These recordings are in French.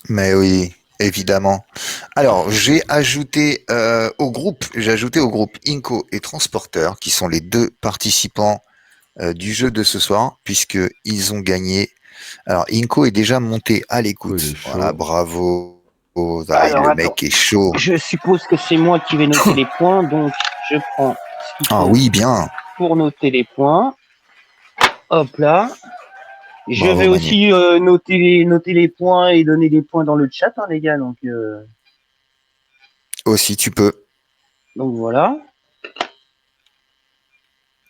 Mais oui, évidemment. Alors, j'ai ajouté au groupe Inco et Transporteur, qui sont les deux participants du jeu de ce soir, puisque ils ont gagné. Alors, Inco est déjà monté à Cool, il est l'écoute. Voilà, chaud. bravo. Ah, Alors le attends, mec est chaud. je suppose que c'est moi qui vais noter les points, donc je prends ce qu'il Ah faut oui, bien. pour noter les points. Hop là. Je Bravo vais Manu. aussi noter les points et donner les points dans le chat, hein, les gars. Aussi, tu peux. Donc voilà.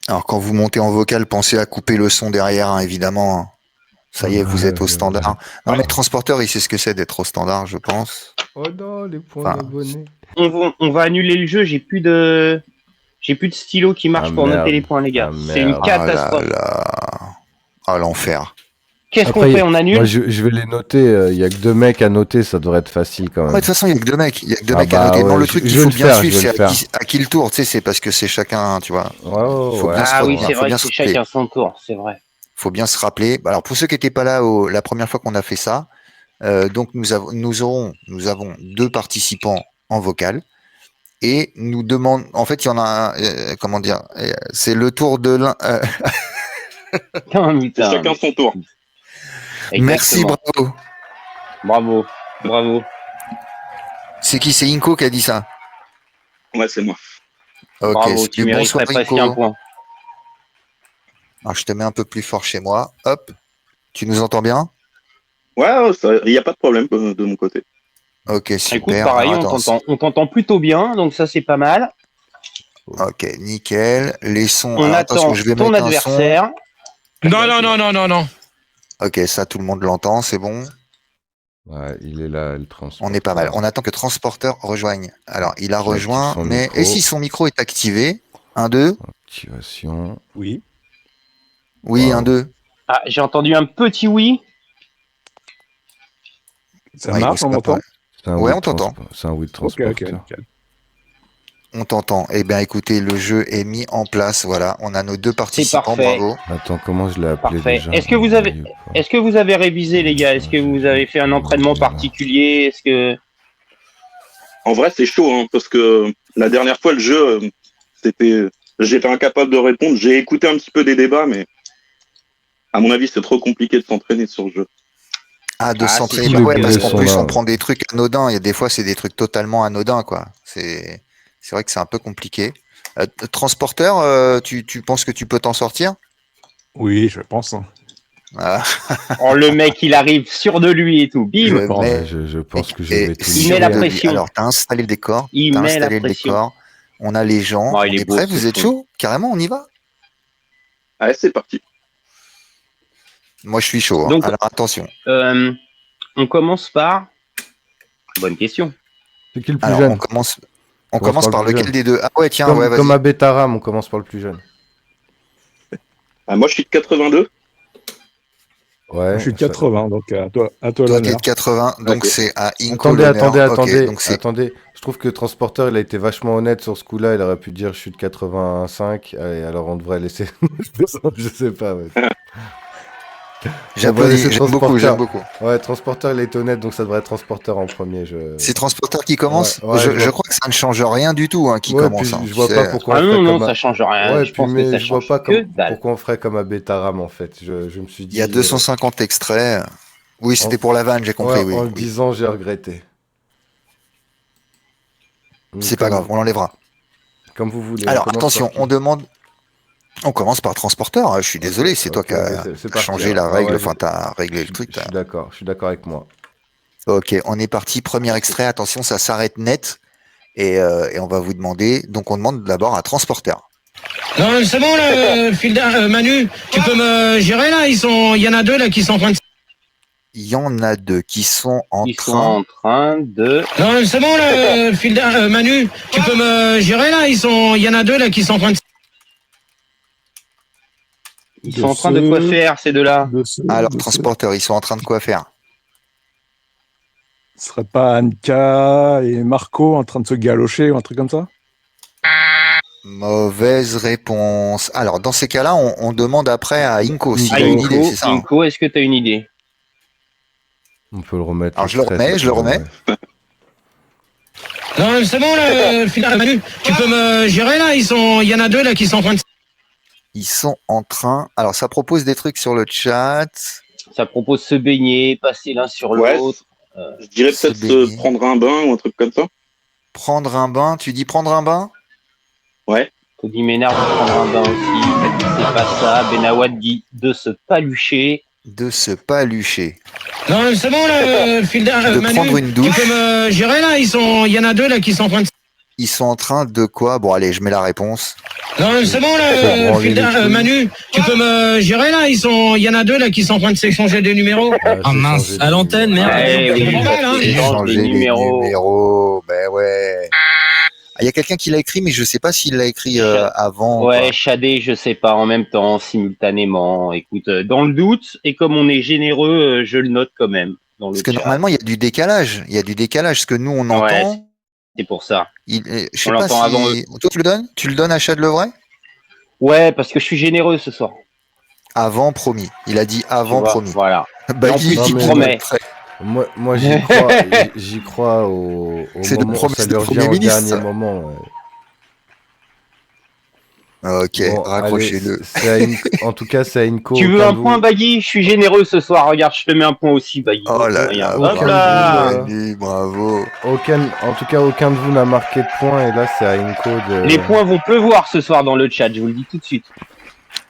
Alors, quand vous montez en vocal, pensez à couper le son derrière, hein, évidemment. Ça y est, vous êtes au standard. Non, mais transporteur, il sait ce que c'est d'être au standard, je pense. Oh non, les points Enfin, d'abonnés. On va annuler le jeu. J'ai plus de stylo qui Ah marche pour noter les merde. points, les gars. Ah C'est une merde. ah là catastrophe. là. Ah, l'enfer. Qu'est-ce qu'on fait? Après, On moi annule? je vais les noter. Il y a que 2 mecs à noter, ça devrait être facile quand Ah, mais de même. toute façon, il y a que deux mecs. Il y a que deux Ah mecs à bah noter. Non, ouais, le je, truc je qu'il vais faut le bien faire, je suivre, vais le c'est faire. à qui le tour. Tu sais, c'est parce que c'est chacun, tu vois. Ouais, Faut bien ouais. se Ah oui, retenir, c'est faut vrai bien que se c'est rappeler. chacun son tour, c'est vrai. Faut bien se rappeler. Alors, pour ceux qui n'étaient pas là la première fois qu'on a fait ça, donc nous avons deux participants en vocal. Et nous demande, en fait, il y en a un, comment dire, c'est le tour de l'un. Non, C'est putain, chacun son tour. Merci, exactement. bravo. Bravo, bravo. C'est qui? C'est Inco qui a dit ça. Ouais, c'est moi. Ok, Bravo, tu salut, bonsoir mériterais presque un Inco. point. Alors, je te mets un peu plus fort chez moi. Hop, tu nous entends bien? Ouais, il n'y a pas de problème de mon côté. Ok, Écoute, super. Alors, pareil, attends. on t'entend plutôt bien, donc ça c'est pas mal. Ok, nickel. Les sons. On Alors, attention, attend je vais ton mettre un son. adversaire. Non, non, non, non, non, non. Ok, ça, tout le monde l'entend, c'est bon. Ouais, il est là, le On est pas mal. transporteur. On attend que Transporteur rejoigne. Alors, il a J'active rejoint, son mais. Et micro. si son micro est activé? Un, deux? Activation. Oui. Oui, un, Waouh. deux. Ah, j'ai entendu un petit oui. Ça Ouais, il marche, bouge on pas m'entend? C'est un Ouais, oui de on t'entend. C'est un oui de Ok, ok, transporteur. nickel. On t'entend. Eh bien, écoutez, le jeu est mis en place. Voilà, on a nos deux C'est participants. parfait. Bravo. Attends, comment je l'ai appelé Parfait. déjà? Est-ce que vous avez révisé, les gars? Est-ce que vous avez fait un entraînement particulier? Est-ce que En vrai, c'est chaud, hein, parce que la dernière fois, le jeu, c'était, j'étais incapable de répondre. J'ai écouté un petit peu des débats, mais à mon avis, c'est trop compliqué de s'entraîner sur le jeu. Ah, de Ah, c'est s'entraîner. Tous Bah sûr les ouais, parce bruits qu'en que sont plus, on là. prend des trucs anodins. Il y a des fois, c'est des trucs totalement anodins, quoi. C'est vrai que c'est un peu compliqué. Transporteur, tu penses que tu peux t'en sortir? Oui, je pense, hein. Ah, oh, le mec, il arrive sûr de lui et tout. Bim, le pense. Ouais, mec je pense que je vais est tout il met sûr la de niquer. lui. pression. Alors, t'as installé le décor. Il T'as met la installé le pression. décor. On a les gens. Oh, il On est est beau prêts? ce Vous êtes son. chaud? Carrément, on y va? Allez, c'est parti. Moi, je suis chaud, hein. Donc, Alors, attention. on commence par. Bonne question. C'est qui le plus Alors, jeune? on Commence commence par le par plus lequel jeune. des deux? Ah ouais, tiens, ouais, Comme vas-y. à Betaram, on commence par le plus jeune. Ah, moi, je suis de 82. Moi, je Ouais. suis de 80, donc à toi Toi, t'es l'honneur. de 80, donc Ok. c'est à Inco l'honneur. Ok, donc c'est. Attendez. Je trouve que Transporteur, il a été vachement honnête sur ce coup-là. Il aurait pu dire je suis de 85. Allez, alors on devrait laisser. Je sais pas, ouais. On va J'applaudis, laisser j'aime beaucoup, j'aime Transporteur. beaucoup. Ouais, Transporteur, il a été honnête, donc ça devrait être Transporteur en premier. C'est Transporteur qui Ouais, commence? ouais, Je crois que ça ne change rien du tout, hein, qui Ouais, commence, puis hein, je tu vois pas sais. pourquoi Ah on ferait non, non, comme à... ça change rien. Ouais, Je puis pense que ça mais je vois change pas que dalle. pourquoi on ferait comme à Betaram en fait. Je me suis Il y a dit 250 extraits. Oui, en, c'était pour la vanne, j'ai ouais, compris, oui, en le oui. disant, j'ai regretté. C'est pas grave, on l'enlèvera. Comme vous voulez, on Alors, commence par attention, qui? on commence par Transporteur, hein. Je suis Ok, désolé, c'est toi qui allez, as c'est parti changé alors. la Ouais, règle, ouais, enfin, t'as réglé le truc. je suis d'accord avec moi. Ok, on est parti, premier extrait, attention, ça s'arrête net. Et on va vous demander, donc on demande d'abord à Transporteur. Non, c'est bon, là, Manu, tu peux me gérer, là? Il y en a deux, là, qui sont en train de... Il y en a deux qui sont en Ils sont train. en train de. Non, c'est bon, là, Manu, tu peux me gérer, là? Il y en a deux, là, qui sont en train de... Ils sont en train de quoi faire, ces deux-là? Alors, Transporteur, ils sont en train de quoi faire? Ce serait pas Anka et Marco en train de se galocher ou un truc comme ça? Mauvaise réponse. Alors, dans ces cas-là, on demande après à Inco s'il Ah, a une idée, c'est ça, hein? Inco, est-ce que tu as une idée? On peut le remettre. Alors, je le remets. Non, c'est bon, là, Manu, tu peux me gérer, là? Il y en a deux, là, qui sont en train de... Ils sont en train. Alors, ça propose des trucs sur le chat. Ça propose se baigner, passer l'un sur Ouais. l'autre. Je dirais Se peut-être baigner. se prendre un bain ou un truc comme ça. Prendre un bain. Tu dis prendre un bain? Cody Ménard de prendre un bain aussi. C'est pas ça. Benawad dit de se palucher. De se palucher. Non, c'est bon, là, De Manu, prendre une tu douche. peux me gérer, là? Il y en a deux, là, qui sont en train de... Ils sont en train de quoi? Bon, allez, je mets la réponse. Non, c'est bon, C'est branler les là, couilles. Manu, tu peux me gérer, là? Il y en a deux, là, qui sont en train de s'échanger des numéros. Ah mince, à l'antenne, merde. Eh oui, C'est normal, hein. Échange Changer des les numéros. numéros. Ben ouais. Il y a quelqu'un qui l'a écrit, mais je sais pas s'il l'a écrit avant. ou Ouais, pas. Shadé, je sais pas, en même temps, simultanément. Écoute, dans le doute, et comme on est généreux, je le note quand même. Dans le Parce que chat. normalement, il y a du décalage. Il y a du décalage. Ce que nous, on Ouais, entend. c'est pour ça. Je sais On pas l'entend avant si. Toi, tu le donnes? Tu le donnes à Chad Levray? Ouais, parce que je suis généreux ce soir. Avant promis. Il a dit tu avant vois, promis. Voilà. Bah, Et en il plus, dit il qu'il promet. noterait. Moi j'y crois, j'y crois au C'est de moment où promesse ça de lui Premier revient au ministre, dernier ça. moment. Ouais. Ok, Bon, raccrochez-le. allez, en tout cas, c'est à Inco. Tu veux aucun un de vous- point, Baggy? Je suis généreux ce soir. Regarde, je te mets un point aussi, Baggy. Oh là Rien. là, Hop aucun là. de vous, Manu, bravo. En tout cas, aucun de vous n'a marqué de point, et là, c'est à Inco de. Les points vont pleuvoir ce soir dans le chat, je vous le dis tout de suite.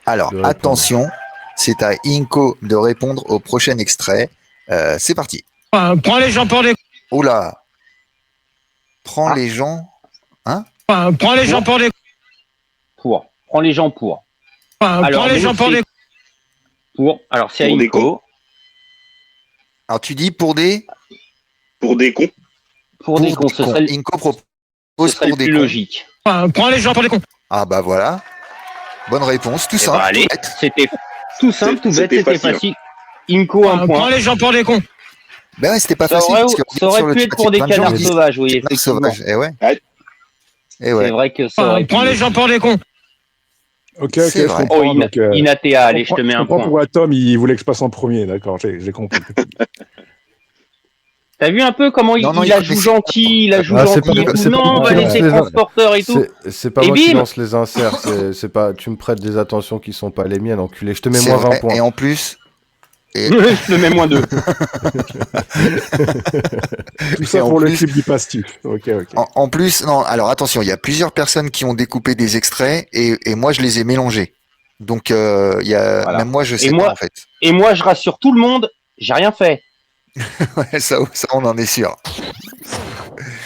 Alors, De répondre. attention, c'est à Inco de répondre au prochain extrait. C'est parti. Prends les gens pour des... Oula. Prends Ah. les gens. Prends les gens pour des... Pour. Prends les gens pour. Prends les gens pour des... Pour. Alors, c'est à Pour des Inco. Alors, tu dis pour des. Pour des cons. Pour des cons, ce serait, Inco ce propose serait pour le des plus cons. logique. Prends les gens pour des cons. Ah bah voilà. Bonne réponse, tout Eh simple. ben, allez, tout bête. c'était tout simple, tout bête, C'était c'était facile. facile. Inco, un Prends point. les gens pour des cons. Ben ouais, c'était pas Ça facile. aurait, parce que ça aurait sur le pu chat, être pour il y des a plein de gens canards qui disent sauvages, oui, canards effectivement. sauvages. Eh ouais. Ouais. Eh C'est ouais. vrai que ça aurait pu. Prends les gens pour des cons. Ok, C'est je vrai. comprends. Oh, donc, Inatea, allez, je te mets un comprends point. pourquoi Tom, il voulait que je passe en premier, d'accord, j'ai compris. T'as vu un peu comment Non, non, il la écoutez, joue c'est- gentil, il la joue Ah, c'est gentil. pas- c'est pas Non, on moi va qui laisser lance les- transporteur et tout. C'est pas Et moi qui bim lance les inserts, c'est pas. Tu me prêtes des attentions qui sont pas les miennes, enculé. Je te mets C'est moins 20 vrai. points. Et en plus, Je te mets moins 2. Tout ça Et en pour le plus- clip du pastif. Ok. en plus, non, alors attention, il y a plusieurs personnes qui ont découpé des extraits et moi je les ai mélangés. Donc il y a Voilà. même moi je sais Et pas moi- en fait. Et moi, je rassure tout le monde, j'ai rien fait. Ouais, ça on en est sûr.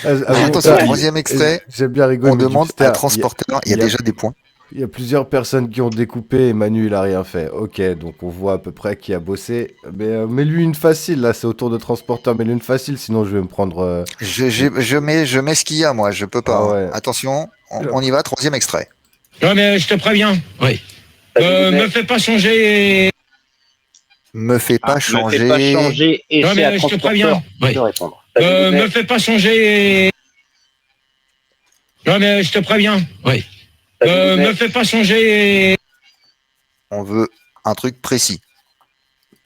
Ah, Attention, ah, troisième extrait, J'ai bien rigolé. on mais demande Dupster, à transporteur. Il y a il y a- déjà des points. Il y a plusieurs personnes qui ont découpé et Manu il a rien fait. Ok, donc on voit à peu près qui a bossé. Mais mets-lui une facile là, c'est autour de transporteur. Mets-lui une facile, sinon je vais me prendre. Je mets ce qu'il y a moi, je peux pas. Ah ouais. Attention, on y va, troisième extrait. Ouais, mais je te préviens. Oui. Me fais pas changer. Me fais pas Me changer. fais pas changer et Ouais, c'est à mais je te transporteur préviens. Oui. de répondre. Me fais pas changer. Ouais, mais je te préviens. Oui. Me fais pas changer. On veut un truc précis.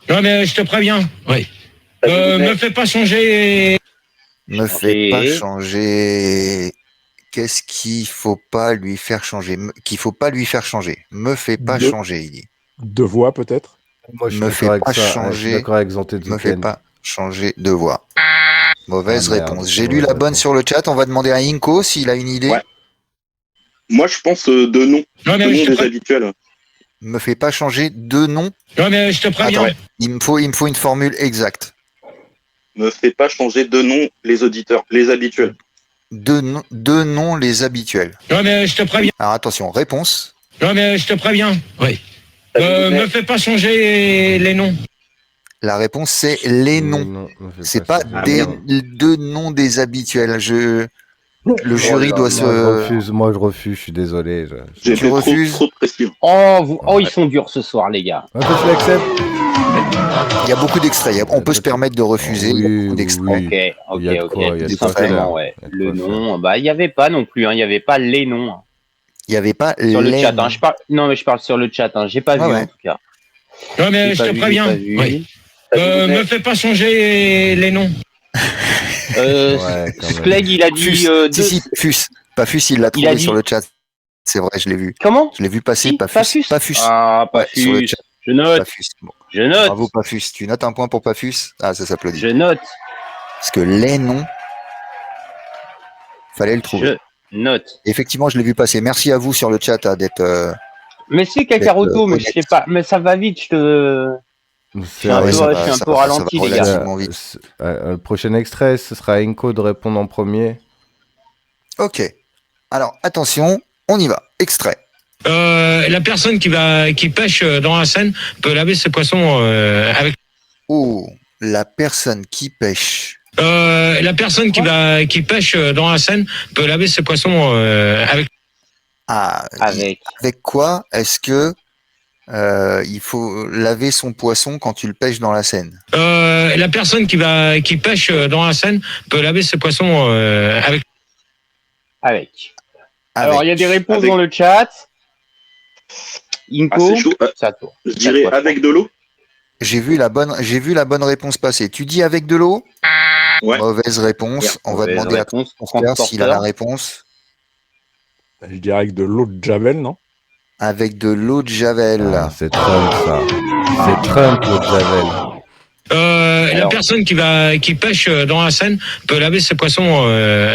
Ouais, mais je te préviens. Oui. Me fais pas changer. Me fais pas changer. Qu'est-ce qu'il faut pas lui faire changer? Qu'il faut pas lui faire changer. Me fais pas De- changer, il dit. De voix, peut-être. Moi je suis Me d'accord fais avec pas ça. Je changer. suis d'accord avec Zanté Me fais pas changer de voix. Mauvaise Ah, merde, réponse. J'ai mauvaise lu la bonne réponse. sur le chat. On va demander à Inco s'il a une idée. Ouais. Moi, je pense de nom. Ouais, De mais nom je te des préviens. habituels. Me fais pas changer de nom. Ouais, mais je te préviens. Attends, il me faut une formule exacte. Ne fais pas changer de nom les auditeurs, les habituels. Deux noms les habituels. Ouais, mais je te préviens. Alors attention, réponse. Ouais, mais je te préviens. Oui. Me fais pas changer les noms. La réponse c'est les noms. Non, me fais C'est pas changer. des merde. deux noms des habituels. Le jury là doit là. Moi je refuse, je suis désolé. J'ai Tu été refuses trop de pression. Oh, ils sont durs ce soir, les gars. Toi tu l'acceptes? Il y a beaucoup d'extraits. On peut se permettre de refuser. Il y a Oui, beaucoup d'extraits. oui. Ok, Il y a de quoi, il y a de tout quoi simplement, faire. ouais. Il y a de Le quoi nom, bah, il n'y avait pas non plus, hein, il n'y avait pas les noms. Hein. Il n'y avait pas Sur le les chat, noms. hein, je parle sur le chat, hein, j'ai pas Ouais, vu ouais. en tout cas. Ouais, mais J'ai je pas te vu, préviens. j'ai pas vu. Oui. Me fais pas changer les noms. Ouais, quand même. Spleg, il a dit Fus, deux. si, Pafus. Pafus, il l'a Il a trouvé dit- sur le chat. C'est vrai, je l'ai vu. Comment? Je l'ai vu passer, Si, Pafus. Pafus. Ah, Ouais, sur le Pafus. chat. Je note. Pafus. Bon, Je note. bravo, Pafus. Tu notes un point pour Pafus? Ah, ça s'applaudit. Je note. Parce que les noms, fallait le trouver. Je note. Effectivement, je l'ai vu passer. Merci à vous sur le chat d'être. Mais c'est Kakaroto, mais je honnête. sais pas. Mais ça va vite, C'est suis un peu- je suis un peu ralenti, les gars. relativement vite. Le prochain extrait, ce sera Inco de répondre en premier. Ok. Alors, attention, on y va. Extrait. La personne qui pêche dans la Seine peut laver ses poissons avec. Oh, la personne qui pêche. La personne qui pêche dans la Seine peut laver ses poissons avec. Ah, Avec. avec quoi est-ce que il faut laver son poisson quand tu le pêches dans la Seine? La personne qui pêche dans la Seine peut laver ses poissons avec. Avec. Alors, il y a des réponses Avec. dans le chat. Ah, Inco, c'est chaud. ça tourne. Je dirais Ça, avec de l'eau. J'ai vu la bonne réponse passer. Tu dis avec de l'eau? Ouais. Mauvaise réponse. Ouais, On va mauvaise demander réponse. à Transporteur s'il a la réponse. Je dirais avec de l'eau de Javel, non? Avec de l'eau de Javel. Ah, c'est Trump, ça. C'est Trump, le Javel. La Alors. personne qui pêche dans la Seine peut laver ses poissons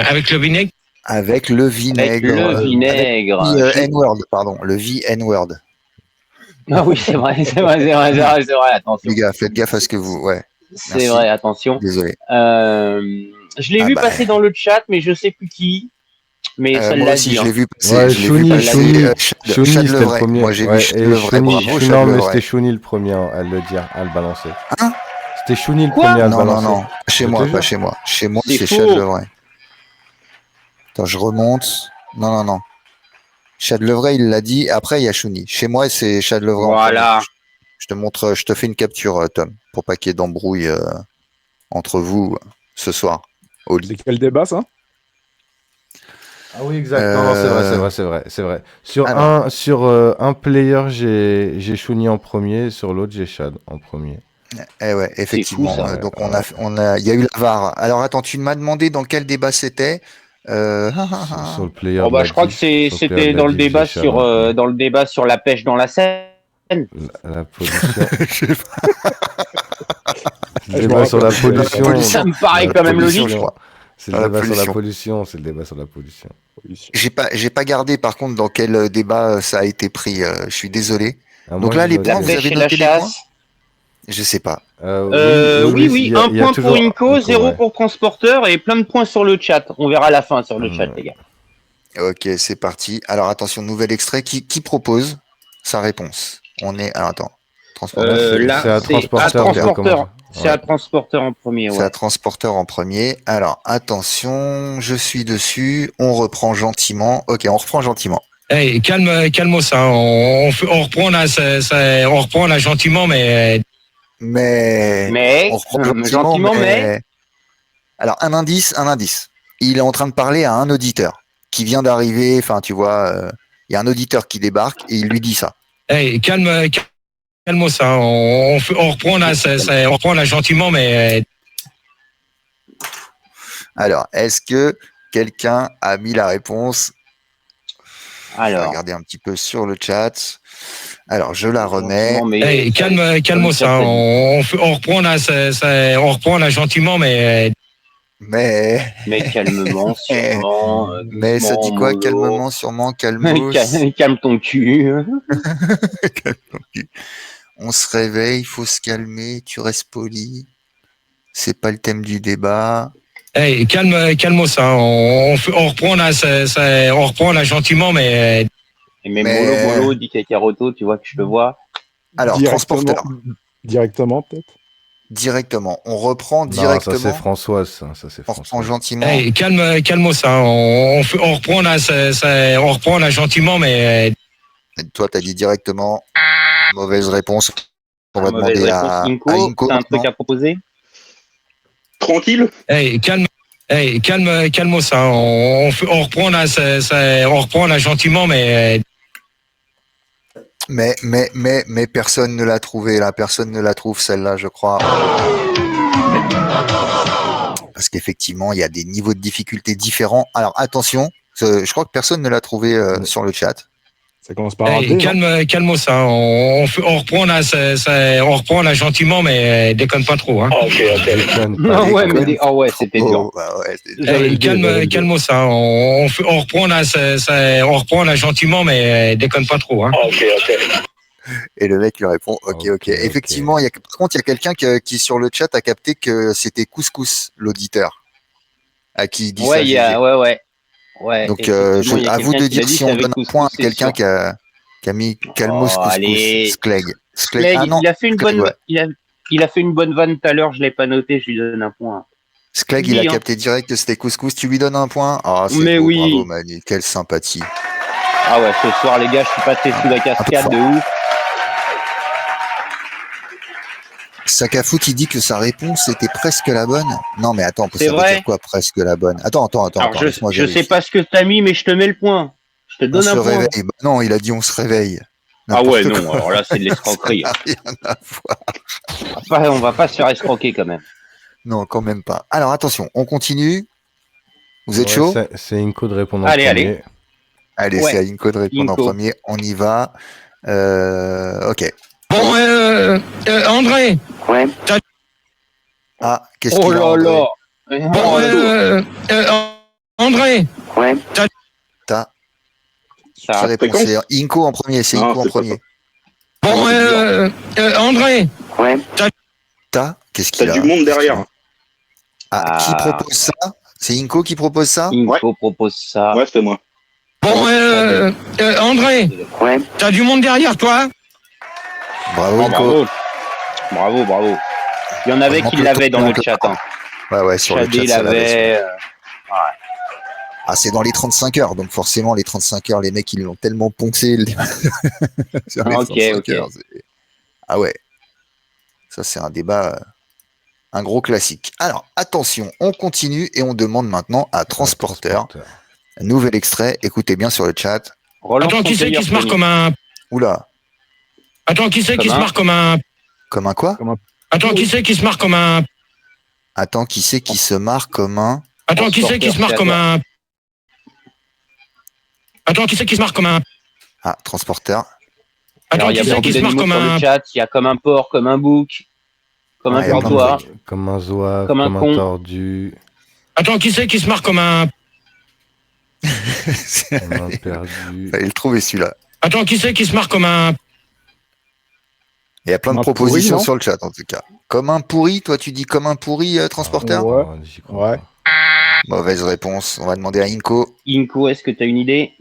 avec le vinaigre. Avec le Avec vinaigre. le vinaigre. Avec N-word, pardon. Le V-N-word. Ah oui, c'est vrai. Attention. Les gars, faites gaffe à ce que vous. Ouais, C'est merci. vrai, attention. désolé. Je l'ai Ah vu bah. passer dans le chat, mais je sais plus qui. Mais ça Moi l'a aussi, dit. je hein. l'ai vu passer. Ouais, je l'ai Chouni, vu passer. Chouni. Chad Chouni, c'était le Levray. premier. Moi, j'ai Ouais, vu Chad et Levray. Chouni, Bravo, Chad non, mais Levray. c'était Chouni le premier à le dire, à le balancer. Hein? C'était Chouni le Quoi premier à le Non, non, balancer. non. Chez Je moi, te pas jure. chez moi. Chez moi, C'est c'est faux. Chad Levray. Attends, je remonte. Non, non, non. Chad Levray, il l'a dit. Après, il y a Chouni. Chez moi, c'est Chad Levray. en Voilà. premier. Je te montre, je te fais une capture, Tom, pour pas qu'il y ait d'embrouille entre vous ce soir au lit. C'est quel débat, ça? Ah oui, exact. Non, non, c'est vrai. Sur Alors. un player, j'ai Chouni en premier, sur l'autre, j'ai Chad en premier. Eh ouais, effectivement. fou, ça. Donc il y a eu la VAR. Alors attends, tu m'as demandé dans quel débat c'était. Sur le player. Oh, de bah, la je crois que diff, sur le player c'était de la dans le diff, débat j'ai Chad sur en premier. dans le débat sur la pêche dans la Seine. La pollution. Je sais pas. Le débat sur la pollution. Ça me paraît La quand même pollution, logique. je crois. C'est le La débat sur la pollution. pollution. C'est le débat sur la pollution. J'ai pas gardé par contre dans quel débat ça a été pris. Je suis désolé. Ah, Donc moi, là, j'ai les noté- La points, vous pêche avez et la noté les points? chasse. Je sais pas. Oui, il y a- un il y a point toujours pour Inco, Inco, 0 ouais. pour Transporteur et plein de points sur le chat. On verra à la fin sur le chat, les gars. Ok, c'est parti. Alors attention, nouvel extrait. Qui propose sa réponse? On est. Alors attends. Transporteur. Là, c'est à c'est à Transporteur. Transporteur. C'est Ouais. à Transporteur en premier, C'est ouais. à Transporteur en premier. Alors, attention, je suis dessus. On reprend gentiment. Ok, on reprend gentiment. Hey, calmos, hein. On reprend là, on reprend là gentiment, mais Mais, on reprend gentiment, mais. Alors, un indice. Il est en train de parler à un auditeur qui vient d'arriver. Enfin, tu vois, il y a un auditeur qui débarque et il lui dit ça. hey, calmos, hein. On reprend là, on reprend là gentiment, mais Alors, est-ce que quelqu'un a mis la réponse? Je vais Alors, regarder un petit peu sur le chat. Alors, je la remets. gentiment, mais- hey, calmos, hein. On reprend là, on reprend là gentiment, mais Mais calmement, sûrement. Mais ça dit quoi? mollo. Calmement, sûrement, calmos. Calme ton cul. On se réveille, il faut se calmer, tu restes poli. C'est pas le thème du débat. hey, calmos, hein. On reprend là, on reprend là gentiment, mais Et même Mais- mollo, dit Kakaroto, tu vois que je te vois. Alors, Transporteur, Directement, peut-être? directement. On reprend Non, directement. ça c'est Françoise. Ça c'est On reprend Françoise. gentiment. hey, calmos, hein. On reprend là, on reprend là gentiment, mais Toi, t'as dit directement. Mauvaise réponse. On va Mauvaise demander réponse, à Inco. Inco. T'as un truc maintenant. à proposer? Tranquille. hey, calmos, hein. On reprend là, on reprend là gentiment, mais Mais personne ne l'a trouvé là, personne ne la trouve celle-là, je crois. Parce qu'effectivement, il y a des niveaux de difficulté différents. Alors attention, je crois que personne ne l'a trouvé sur le chat. Ça commence par un D, non Calme ça. On reprend là, on reprend là gentiment, mais déconne pas trop. Hein. Déconne pas. Non, ouais, mais c'était dur. Oh, bah ouais, J'avais le dé. Calme ça. On reprend là, on reprend là gentiment, mais déconne pas trop. Hein. Et le mec lui répond ok. Effectivement, par contre, il y a quelqu'un qui sur le chat a capté que c'était Couscous, l'auditeur, à qui il dit ça. Ouais. Donc, Effectivement, il y a à vous quelqu'un de qui l'a dire dit, si on c'est donne avec un point à Couscous, c'est quelqu'un sûr. qui a mis Calmos Oh, Couscous, allez. Skleg. Skleg, Ah non, il a fait une Skleg, bonne, ouais. il a fait une bonne vanne tout à l'heure, je l'ai pas noté, je lui donne un point. Skleg, Oui, il a hein. capté direct que c'était Couscous. Tu lui donnes un point. Ah, c'est Mais beau, oui. bravo Manu, quelle sympathie. Ah ouais, ce soir les gars, je suis passé sous la cascade de ouf. Sakafoot, il dit que sa réponse était presque la bonne. Non, mais attends, C'est ça veut vrai dire quoi, presque la bonne? Attends, Alors laisse-moi je sais vérifier. pas ce que t'as mis, mais je te mets le point. Je te On donne se un point. réveille. Bah non, il a dit on se réveille. Ah ouais, N'importe non, quoi. alors là c'est de l'escroquerie. Ça n'a rien à voir. On va pas se faire escroquer quand même. Non, quand même pas. Alors attention, on continue. Vous êtes Ouais, chaud? C'est Inco de répondre en Allez, premier. allez. Allez, Ouais. c'est à Inco de répondre en Inco. premier. On y va. Ok. Bon, André. Ah, qu'est-ce Oh qu'il a, là André? là. Bon, André. T'as Ça qui répond? fréquence C'est Inco en premier. C'est Non, Inco en c'est pas premier. Bon, André. T'as qu'est-ce T'as qu'il a? du monde derrière. Ah, qui propose ça? C'est Inco qui propose ça? Inco propose ça. Ouais, c'est moi. Bon, André. T'as du monde derrière toi? Bravo, Oh, Inco. bravo. Il y en avait qui l'avaient dans le chat. Hein. Ouais, sur le Shadé chat, ça l'avait. l'avait. Ah, c'est dans les 35 heures, donc forcément, les 35 heures, les mecs, ils l'ont tellement poncé. Sur les Ok. 35 heures, ah ouais. Ça, c'est un débat, un gros classique. Alors, attention, on continue et on demande maintenant à Transporteur. Nouvel extrait, écoutez bien sur le chat. Relance Attends, ton qui c'est player, qui se marre Tony. comme un... Oula, Attends, qui c'est qui se Comme un- marre comme un... comme un quoi? Attends, qui c'est qui se marre comme un... Attends, qui c'est qui se marre comme un... Attends, qui c'est qui se marre comme un... Attends, qui c'est qui se marre comme un... Ah, Transporteur. Attends, Alors, il y qui a c'est beaucoup qui se marre d'animaux comme sur un... le chat. Il y a comme un porc, comme un bouc, comme Ouais, un il y a plein de perdoir. Comme un zouave, Comme un comme con. un tordu, Attends, qui c'est qui se marre comme un... comme un perdu. Fallait le trouver celui-là. Attends, qui c'est qui se marre comme un... Il y a plein de Comme un propositions pourri, non sur le chat, en tout cas. Comme un pourri, toi, tu dis comme un pourri, Transporteur? Ouais. Oh, j'y crois Ouais. pas. Mauvaise réponse. On va demander à Inco. Inco, est-ce que tu as une idée?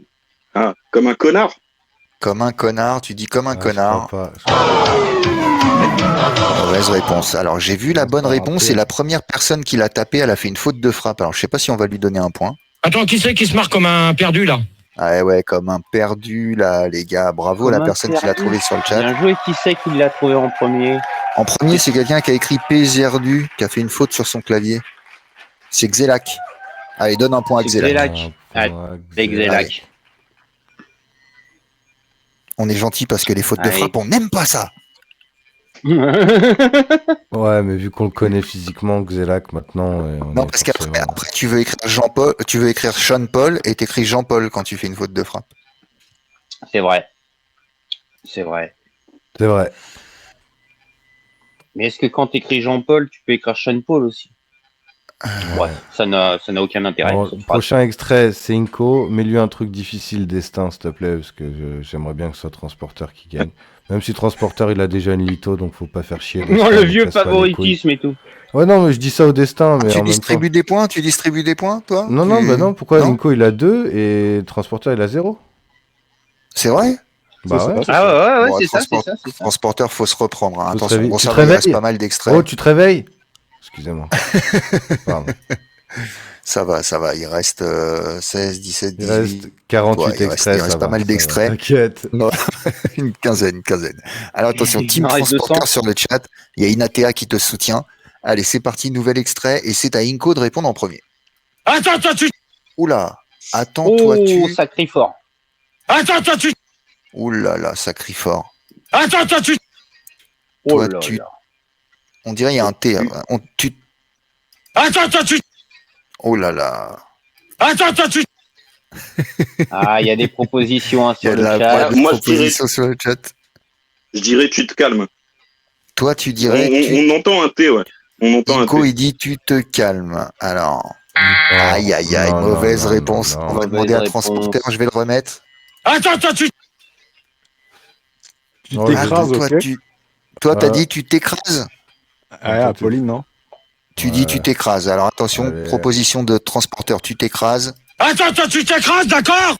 Ah, comme un connard. Comme un connard, tu dis comme un Ah, connard. je crois pas. Mauvaise réponse. Alors j'ai vu la bonne pas réponse raté. et la première personne qui l'a tapé, elle a fait une faute de frappe. Alors je sais pas si on va lui donner un point. Attends, qui c'est qui se marre comme un perdu, là? Ah ouais, comme un perdu là, les gars. Bravo à la Comme un personne qui l'a perdu. trouvé sur le chat. Bien joué, qui c'est qui l'a trouvé en premier? En premier, c'est quelqu'un qui a écrit Pzerdu, qui a fait une faute sur son clavier. C'est Xelac. Allez, donne un point à C'est Xelac. Xelac. Ah, C'est Xelac. On est gentil parce que les fautes de Allez. frappe, on n'aime pas ça. Ouais, mais vu qu'on le connaît physiquement, Xelac, maintenant. On Non, est parce qu'après forcément- après, tu veux écrire Jean-Paul, tu veux écrire Sean-Paul et t'écris Jean-Paul quand tu fais une faute de frappe. C'est vrai. C'est vrai. C'est vrai. Mais est-ce que quand tu écris Jean-Paul, tu peux écrire Sean-Paul aussi? Ouais, ça n'a aucun intérêt. Alors, cette phrase. prochain extrait, c'est Inco. Mets-lui un truc difficile, destin, s'il te plaît, parce que j'aimerais bien que ce soit Transporteur qui gagne. Même si Transporteur, il a déjà une litho, donc faut pas faire chier. Non, Destin, le il vieux casse pas les couilles. favoritisme et tout. Ouais, non, mais je dis ça au destin, mais Tu en même temps. distribues des points? Tu distribues des points, toi? Non, Tu- non, bah non, pourquoi Non Inco il a 2 et Transporteur il a 0? C'est vrai? Bah Ça, ouais. c'est pas- Ah ouais, Bon, c'est ça, c'est ça, c'est ça. Transporteur, faut se reprendre. Hein. Faut se Attention, réveiller. bon, Tu ça te va, il reste réveilles pas mal d'extraits. Oh, tu te réveilles? Excusez-moi. Pardon. Ça va. Il reste 16, 17, Il 18. reste 48 Ouais, il reste- extraits. il reste ça pas va, mal ça d'extraits. va. T'inquiète. Une quinzaine. Alors attention, Il Team en reste Transporteur 200. sur le chat. Il y a Inatea qui te soutient. Allez, c'est parti, nouvel extrait. Et c'est à Inco de répondre en premier. Attends, tu... Oula, attends, Oh, toi, tu. ça crie fort. Attends, tu... Ouh là là, ça crie fort. Attends, tu... Oh Toi, là tu- là. On dirait il y a un T. Attends, tu... Oh là là. Attends, tu... Ah, il y a des propositions hein, Il y sur a de le la chat. des Moi, je dirais- propositions sur le chat. Je dirais tu te calmes. Toi, tu On, dirais. on entend un T, ouais. On entend un Nico, T. il dit tu te calmes. Alors, Oh, aïe aïe aïe, non, mauvaise non, réponse. non, On va Mauvaise demander à réponse. transporteur, je vais le remettre. Attends, tu... Tu Ouais, t'écrases, toi, ok? toi, t'as Ah. dit tu t'écrases. Ouais, Apolline, non? Tu dis tu t'écrases. Alors attention, Allez. proposition de transporteur, tu t'écrases. Attends, tu t'écrases, d'accord?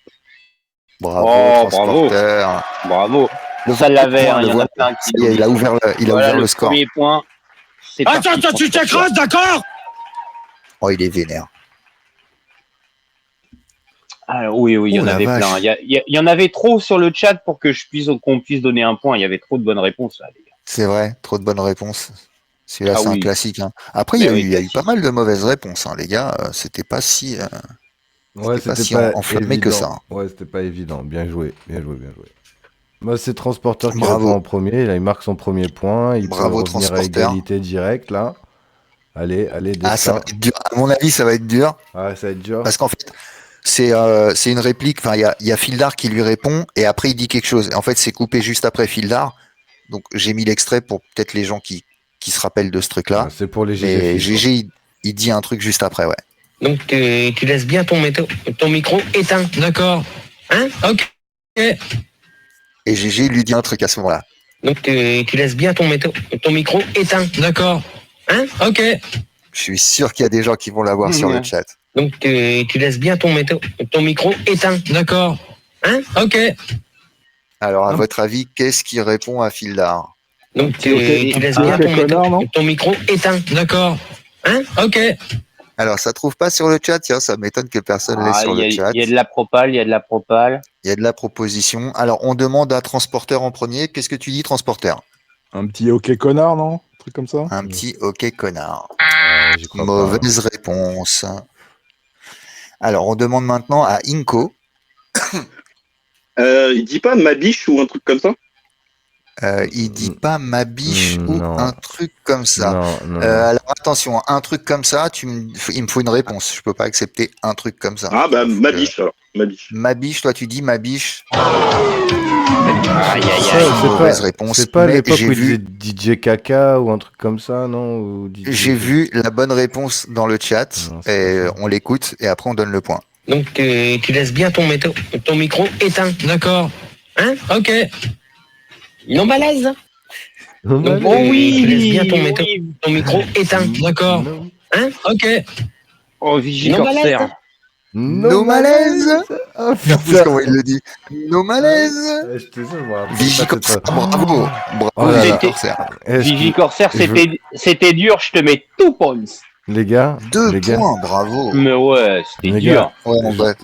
Bravo, Oh, transporteur. Bravo. Le Ça voilà, l'avait, hein, il y en a voilà. plein Ça qui y est, il a ouvert Voilà le score. premier point. C'est parti, Attends, tu transporteur. t'écrases, d'accord? Oh, il est vénère. Ah, oui, il y Oh en la avait vache. plein. Il y en avait trop sur le chat pour que qu'on puisse donner un point. Il y avait trop de bonnes réponses là, les gars. C'est vrai, trop de bonnes réponses. Celui-là, Ah c'est un oui. classique. Hein. Après, Mais il oui, y a eu classique. pas mal de mauvaises réponses, hein, les gars. C'était pas si. Ouais, C'était pas c'était si pas enflammé que évident. ça. Ouais, c'était pas évident. Bien joué, bien joué, bien joué. Moi, c'est Transporteur qui Bravo. répond en premier. Là, il marque son premier point. Il Bravo, peut revenir à Transporteur. égalité directe, là. Allez, Ah, ça va destin. être dur. À mon avis, ça va être dur. Ah, ça va être dur. Parce qu'en fait, c'est une réplique. Enfin, il y a Fildar qui lui répond et après, il dit quelque chose. Et en fait, c'est coupé juste après Fildar. Donc, j'ai mis l'extrait pour peut-être les gens qui se rappellent de ce truc-là. Ah, c'est pour les Mais GG. GG, il dit un truc juste après, ouais. Donc, tu laisses bien ton micro éteint, d'accord? Hein? Ok. Et GG lui dit un truc à ce moment-là. Donc, tu laisses bien ton micro éteint, d'accord? Hein? Ok. Je suis sûr qu'il y a des gens qui vont l'avoir sur le Ouais. chat. Donc, tu laisses bien ton micro éteint, d'accord? Hein? Ok. Alors, à votre avis, qu'est-ce qui répond à Fildar? Donc, tu Ok. laisses Ah, bien ok, connard, non? ton micro éteint, d'accord? Hein? Ok. Alors, ça trouve pas sur le chat, tiens, ça m'étonne que personne l'ait Ah, sur le chat. il y a de la propale, il y a de la propale. Il y a de la proposition. Alors, on demande à Transporteur en premier. Qu'est-ce que tu dis, Transporteur? Un petit ok connard, non? Un truc comme ça? Un petit OK connard. J'y crois pas. Mauvaise réponse. Alors, on demande maintenant à Inko. Il dit pas ma biche ou un truc comme ça? Il dit pas ma biche ou Non. un truc comme ça. Non, non, non. Alors, attention, un truc comme ça, il me faut une réponse. Je peux pas accepter un truc comme ça. Ah, bah, ma Donc, biche, alors. Ma biche. Ma biche, toi, tu dis ma biche. Aïe, aïe, Ça, aïe. c'est Mauvaise pas, réponse. c'est pas Mais l'époque j'ai où il vu- disait DJ Kaka ou un truc comme ça, non? Ou DJ... J'ai vu la bonne réponse dans le chat Non, c'est et pas ça. on l'écoute et après on donne le point. Donc, tu laisses bien ton micro éteint, d'accord? Hein? Ok. Non malaise. Non, Donc, Oh oui, tu laisses bien oui. ton micro éteint, d'accord? non. Hein? Ok. Oh, Vigie Non, Corsaire. malaise. No malaise. Oh, En plus, putain. comment il le dit. No malaise. Je te jure, je me rappelle Vigie pas de Corsaire, ça. bravo. Oh Bravo, là Vigie là. Corsaire. Est-ce Vigie que- Corsaire, je veux- c'était dur, je te mets 2 points. Les gars, 2 les gars, points, bravo. Mais ouais, c'était Les dur. gars, Ouais, mon pote.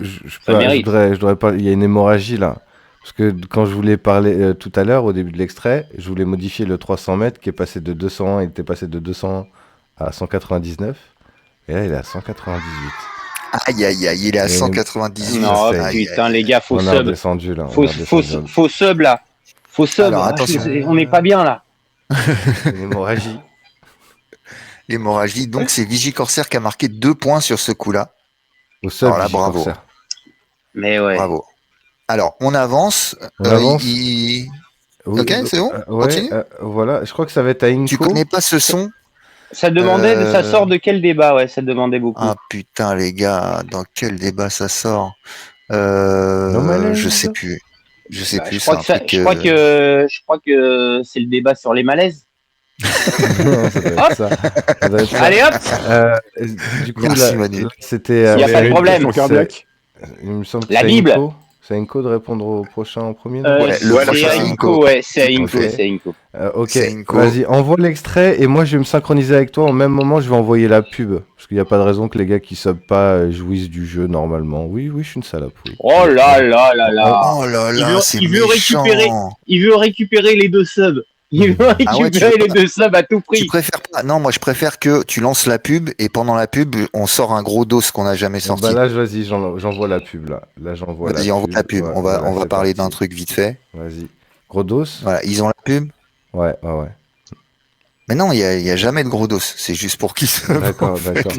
Ça mérite. je voudrais parler. Il y a une hémorragie là. Parce que quand je voulais parler tout à l'heure, au début de l'extrait, je voulais modifier le 300 mètres qui est passé de 201, il était passé de 200 à 199. Et là, il est à 198. Aïe, aïe, aïe, il est à Et- 198. Non, ça, Aïe, putain, aïe, les gars, faut On a sub. redescendu là. Faut sub là. Faut sub. Alors, Ah, attention. on n'est pas bien là. Une hémorragie. L'hémorragie. Donc, c'est Vigie Corsaire qui a marqué 2 points sur ce coup-là. Au sub, Alors là, Vigie bravo. Corsaire. Mais ouais. Bravo. Alors, on avance. On avance. Oui, Oui, c'est bon, ouais, continue. voilà, je crois que ça va être à Inko. tu connais pas ce son? Ça demandait, Euh, ça sort de quel débat? Ouais, ça demandait beaucoup. Ah putain, les gars, dans quel débat ça sort? malaise. Je sais plus. Je sais Bah, plus. je crois c'est un que truc, je crois que c'est le débat sur les malaises. Non, ça doit être ça. Ça doit être ça. Allez hop. Euh, du coup, Merci, là, Manu. là, c'était. Il y a pas de problème. Question cardiaque. Il me semble que La c'est Bible. Inko. C'est Inko de répondre au prochain en premier. non Ouais, le c'est prochain, à c'est Inco, Inco. ouais, c'est à Inco, Ok. c'est à Inco. Ok, C'est Inko. vas-y, envoie l'extrait et moi je vais me synchroniser avec toi. En même moment, je vais envoyer la pub. Parce qu'il n'y a pas de raison que les gars qui subent pas jouissent du jeu normalement. Oui, je suis une salope. Oui. Oh là là là là. Oh là Il là, veut- c'est il veut méchant. récupérer- Il veut récupérer les 2 subs. Il veut récupérer les 2 subs à tout Tu prix. préfères pas? Non, moi je préfère que tu lances la pub et pendant la pub, on sort un gros dos qu'on n'a jamais sorti. Bah là, vas-y, j'envoie la pub là. Là, j'envoie la Vas-y, pub. envoie la pub. Ouais, on va voilà, c'est parler d'un parti. truc vite fait. Vas-y. Gros dos? Voilà, ils ont la pub. Ouais, ouais, ouais. Mais non, il y a jamais de gros dos. C'est juste pour qu'ils se. D'accord, d'accord.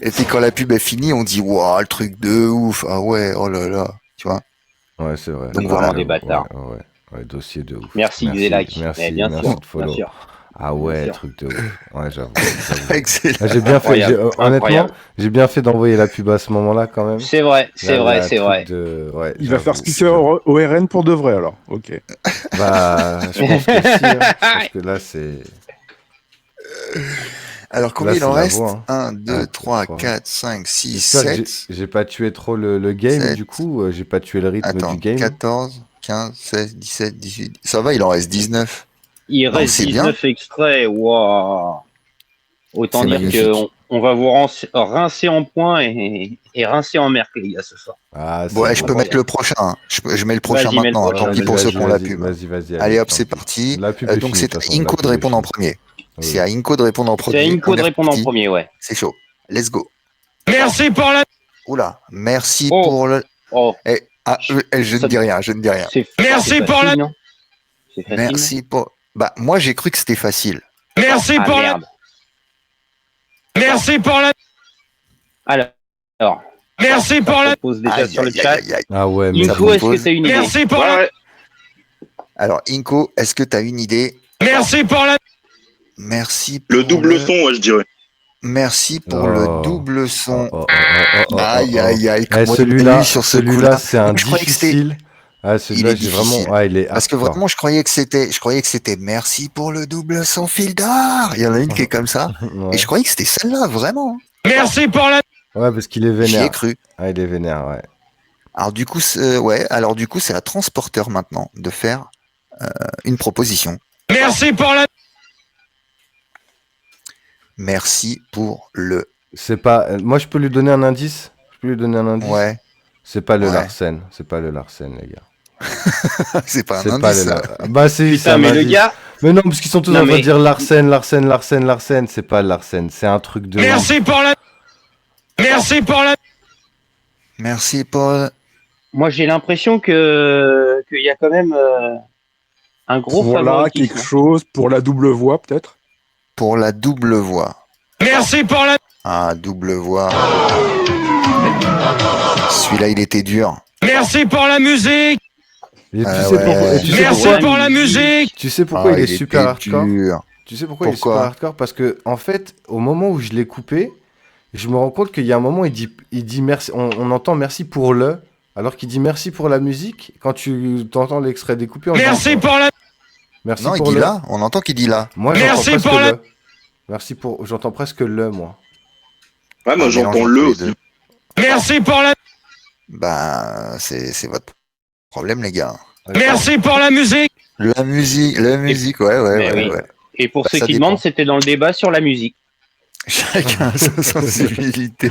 Et puis quand la pub est finie, on dit waouh, le truc de ouf. Ah ouais, oh là là. Tu vois. Ouais, c'est vrai. Donc C'est voilà. vraiment des bâtards. Ouais, ouais, ouais, dossier de ouf. Merci, Xelac. Merci, Eh, bien merci sûr, de follow. bien sûr. Ah ouais, sûr. truc de ouf. Ouais, j'avoue. Excellent. Ah, j'ai bien fait. Incroyable, Honnêtement, incroyable. j'ai bien fait d'envoyer la pub à ce moment-là quand même. C'est vrai, c'est Là, vrai, là, c'est truc vrai. Ouais, Il va j'avoue. faire speaker au RN pour de vrai alors. Ok. Bah, je pense que si. Hein. Je pense que là, c'est. Alors combien Là, il en c'est la reste? voix, 1, 2, 3, 3. 4, 5, 6, J'espère que 7. j'ai pas tué trop le game 7. du coup. J'ai pas tué le rythme Attends, du game. 14, 15, 16, 17, 18. Ça va, il en reste 19. Il Non, reste c'est 19 extraits. Waouh. Autant C'est dire magnifique. qu'on va vous rincer en point et rincer en merc, les gars, ce soir. Ah, c'est Ouais, je bon. peux mettre le prochain. Hein. Je mets le prochain Vas-y, mets le maintenant. prochain, Tant pis vas-y, pour ceux Vas-y, qui ont la vas-y, pub. vas-y. Allez hop, tant c'est pis. parti. La pub est Donc finie, c'est de toute à façon, la Inco pub de est répondre en finie. premier. Oui. C'est à Inco de répondre en premier. C'est à Inco On de est répondre en reparti. premier, ouais. C'est chaud. Let's go. Merci pour la... Oula, merci Oh. pour le. Oh, Eh, ah, je ne dis rien, je ne dis rien. c'est Merci c'est pour facile, la- non? C'est facile. Merci pour. Bah, moi j'ai cru que c'était facile. Merci Ah, pour la... merde. Merci pour la... Alors, Merci ça pour la... propose déjà Aïe, sur le aïe, chat. aïe, aïe, aïe. Ah ouais, mais Ça Inco, est-ce propose. que t'as une idée? Merci pour Ouais, la... ouais. Alors, Inco, est-ce que tu as une idée? Merci pour la... Merci pour Le double son, ouais, je dirais. Merci pour Oh. le double son. Aïe, oh. aïe, aïe. Eh, Comment il m'a celui-là, eu sur ce celui-là, coup-là. c'est un Je croyais que c'était- difficile. Ah, celui-là, est j'ai difficile. vraiment. Ah, il est Parce que hardcore. vraiment, je croyais que c'était merci pour le double sans fil d'or. Il y en a une qui est comme ça. Ouais. Et je croyais que c'était celle-là, vraiment. Merci pour la... Ouais, parce qu'il est J'y ai vénère. cru. Ah, il est vénère, ouais. Alors du coup, c'est à Transporteur maintenant de faire une proposition. Merci pour la... Merci pour le. C'est pas. Moi, je peux lui donner un indice? Je peux lui donner un indice? Ouais. C'est pas le Ouais. Larsen. C'est pas le Larsen, les gars. C'est pas un C'est indice. pas le ça. Larsen. Bah, c'est Putain, un mais le indice. gars, Mais non, parce qu'ils sont tous Non, en train de mais- dire Larsen. C'est pas Larsen. C'est un truc de. Merci pour la... Merci pour la... Merci pour. moi j'ai l'impression que qu'il y a quand même un gros Voilà favoritisme. quelque chose pour la double voix peut-être. Pour la double voix. Merci pour la... Ah, double voix. Celui-là, il était dur. Merci pour la musique. Et tu Ah sais ouais. pourquoi, tu sais Merci pourquoi, pour la musique. tu sais pourquoi Ah, il est super était hardcore? dur. Tu sais pourquoi il est Pourquoi super hardcore? Parce que, en fait, au moment où je l'ai coupé, je me rends compte qu'il y a un moment, il dit merci, on entend merci pour le, alors qu'il dit merci pour la musique. Quand tu entends l'extrait découpé, on Merci dit, pour la... merci Non, il pour dit le. là. On entend qu'il dit là. Moi, j'entends Merci presque pour la- le. Merci pour, j'entends presque le, moi. Ouais, moi, Un j'entends mélange le entre les aussi. deux. Merci pour la... Bah, c'est votre problème, les gars. Merci pour la musique. La musique, ouais, Mais oui. ouais. Et pour Bah, ceux ça qui dépend. demandent, c'était dans le débat sur la musique. Chacun a sa sensibilité.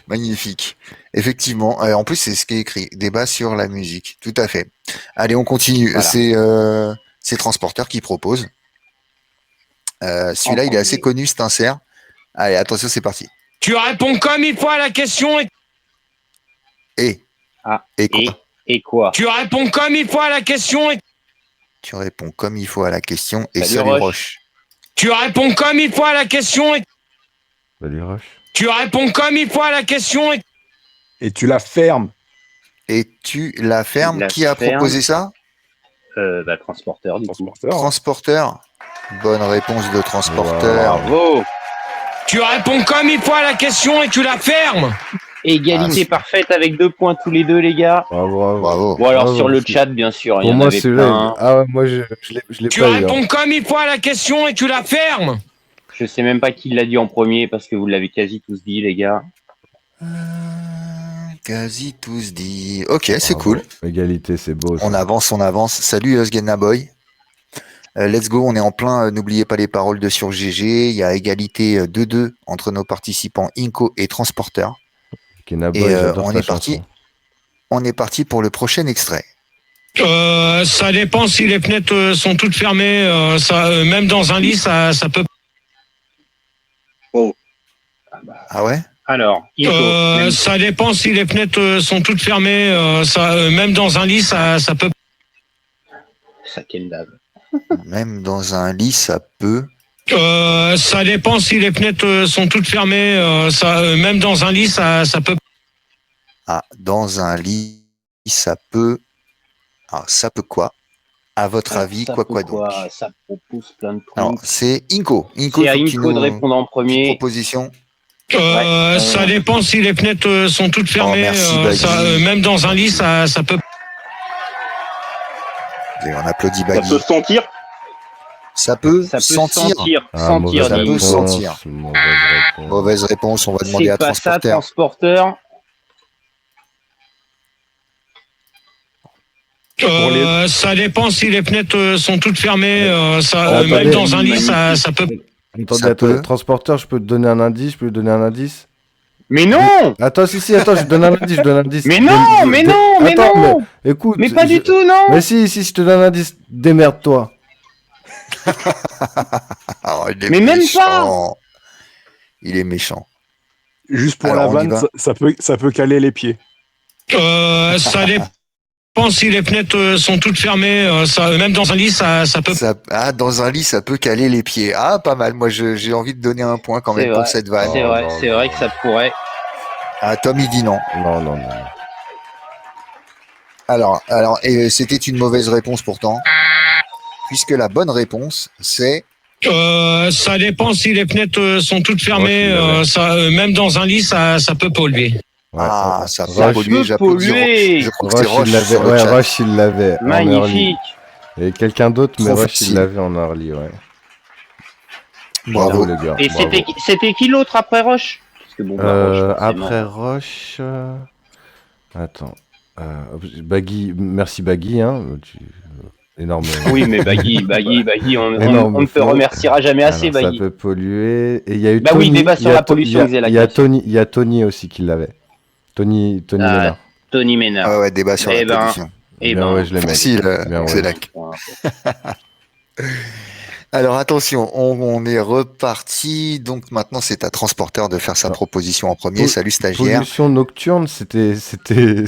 Magnifique. Effectivement. En plus, c'est ce qui est écrit. Débat sur la musique. Tout à fait. Allez, on continue. Voilà. C'est Transporteur qui propose. Celui-là, En il est assez premier. connu, c'est un cerf. Allez, attention, c'est parti. Tu réponds comme il faut à la question et... Et quoi Et quoi? Tu réponds comme il faut à la question et... Tu réponds comme il faut à la question. Et Salut, salut Roche. Roche. Tu réponds comme il faut à la question et... Salut, Rush. Tu réponds comme il faut à la question et... Et tu la fermes. Et tu la fermes. La Qui a ferme. proposé ça? Bah, transporteur, du coup. Transporteur. Transporteur. Bonne réponse de Transporteur. Bravo! Tu réponds comme il faut à la question et tu la fermes. Égalité parfaite avec 2 points tous les deux, les gars. Bravo, bravo. Bravo. Ou alors Bravo, sur le parce que chat, bien sûr. Il y Pour en moi, avait celui-là, plein. ah ouais, moi, je l'ai Tu pas eu. hein. réponds comme il faut à la question et tu la fermes. Je sais même pas qui l'a dit en premier parce que vous l'avez quasi tous dit, les gars. Quasi tous dit. Ok, c'est Bravo. cool. Égalité, c'est beau. ça. On avance. Salut Sgenna Boy. Let's go, on est en plein. N'oubliez pas les paroles de sur GG. Il y a égalité 2-2 entre nos participants Inco et Transporteur. Kenna Et Boy, j'adore on ta est parti. chanson. On est parti pour le prochain extrait. Ça dépend si les fenêtres sont toutes fermées. Même dans un lit, ça peut. Ah ouais? Alors, Nico, Ça dépend si les fenêtres sont toutes fermées. Même dans un lit, ça peut. ça quelle dame. Même dans un lit, ça peut. Ça dépend si les fenêtres sont toutes fermées. Même dans un lit, ça peut. Ah, dans un lit, ça peut. Ah, ça peut quoi? À votre avis, Ça quoi peut donc? Ça propose plein de trucs. Alors, c'est Inco. Inco, C'est à faut que tu Inco de nous- répondre en petite premier. proposition. Ça dépend si les fenêtres sont toutes fermées. merci, Baggy. Même dans un lit, ça peut. Et on applaudit Ça Baggy. peut se sentir. Ça peut Ça peut sentir. sentir. Ah, sentir, mauvaise ça peut Nico. réponse, sentir. mauvaise réponse. Mauvaise réponse, on va demander C'est à pas ça, transporteur. transporteur. Ça dépend si les fenêtres sont toutes fermées. Attendez. Même dans un lit, ça peut. Attendez, Ça attendez, peut. transporteur, je peux te donner un indice, je peux te donner un indice. Mais non! Attends, si, attends, je te donne un indice, je te donne un indice. Mais non, mais non, mais Attends, non! mais écoute. Mais pas du tout, non! Mais si, je te donne un indice, démerde-toi. Ah, il est Mais même méchant. Il est méchant. Juste pour Alors, la on y vanne, va. ça peut caler les pieds. Ça dépend si les fenêtres sont toutes fermées. Même dans un lit, ça peut. Ah, dans un lit, ça peut caler les pieds. Ah, pas mal. Moi, j'ai envie de donner un point quand C'est même pour vrai, cette vanne. C'est Non, vrai, non, c'est non, vrai non. que ça pourrait. Ah, Tom, il dit non. Non. Alors, et c'était une mauvaise réponse pourtant, puisque la bonne réponse, c'est Ça dépend si les fenêtres sont toutes fermées. Même dans un lit, ça peut polluer. Ouais, ah, ça peut Roche, polluer. J'applaudis. polluer. Je crois que c'est Roche, Roche il l'avait, sur le ouais, chat. Roche, il l'avait. en early. Magnifique. Et quelqu'un d'autre, mais Trop Roche, facile. il l'avait en early, ouais. Bravo. les gars. Et bravo. c'était qui l'autre après Roche? Parce que bon, bah, Roche, forcément. Après Roche. Attends. Baggy, merci Baggy, hein. Énorme. Oui, mais Baggy, on Énorme ne te faute. remerciera jamais assez, Alors, ça Baggy. peut polluer. Et il y a eu Bah Tony. oui, débat sur il y a la pollution, il y a- disait la il y a question. Il y a Tony aussi qui l'avait. Tony Ah, Ménard. Tony Ménard. Ah ouais, débat sur Eh la ben, pollution. Eh Bien, ben, ouais, je l'aimais. Facile, Bien, ouais. c'est lac. Alors attention, on est reparti. Donc maintenant, c'est à transporteur de faire sa Alors, proposition en premier. po- Salut stagiaire. Pollution nocturne, c'était ban.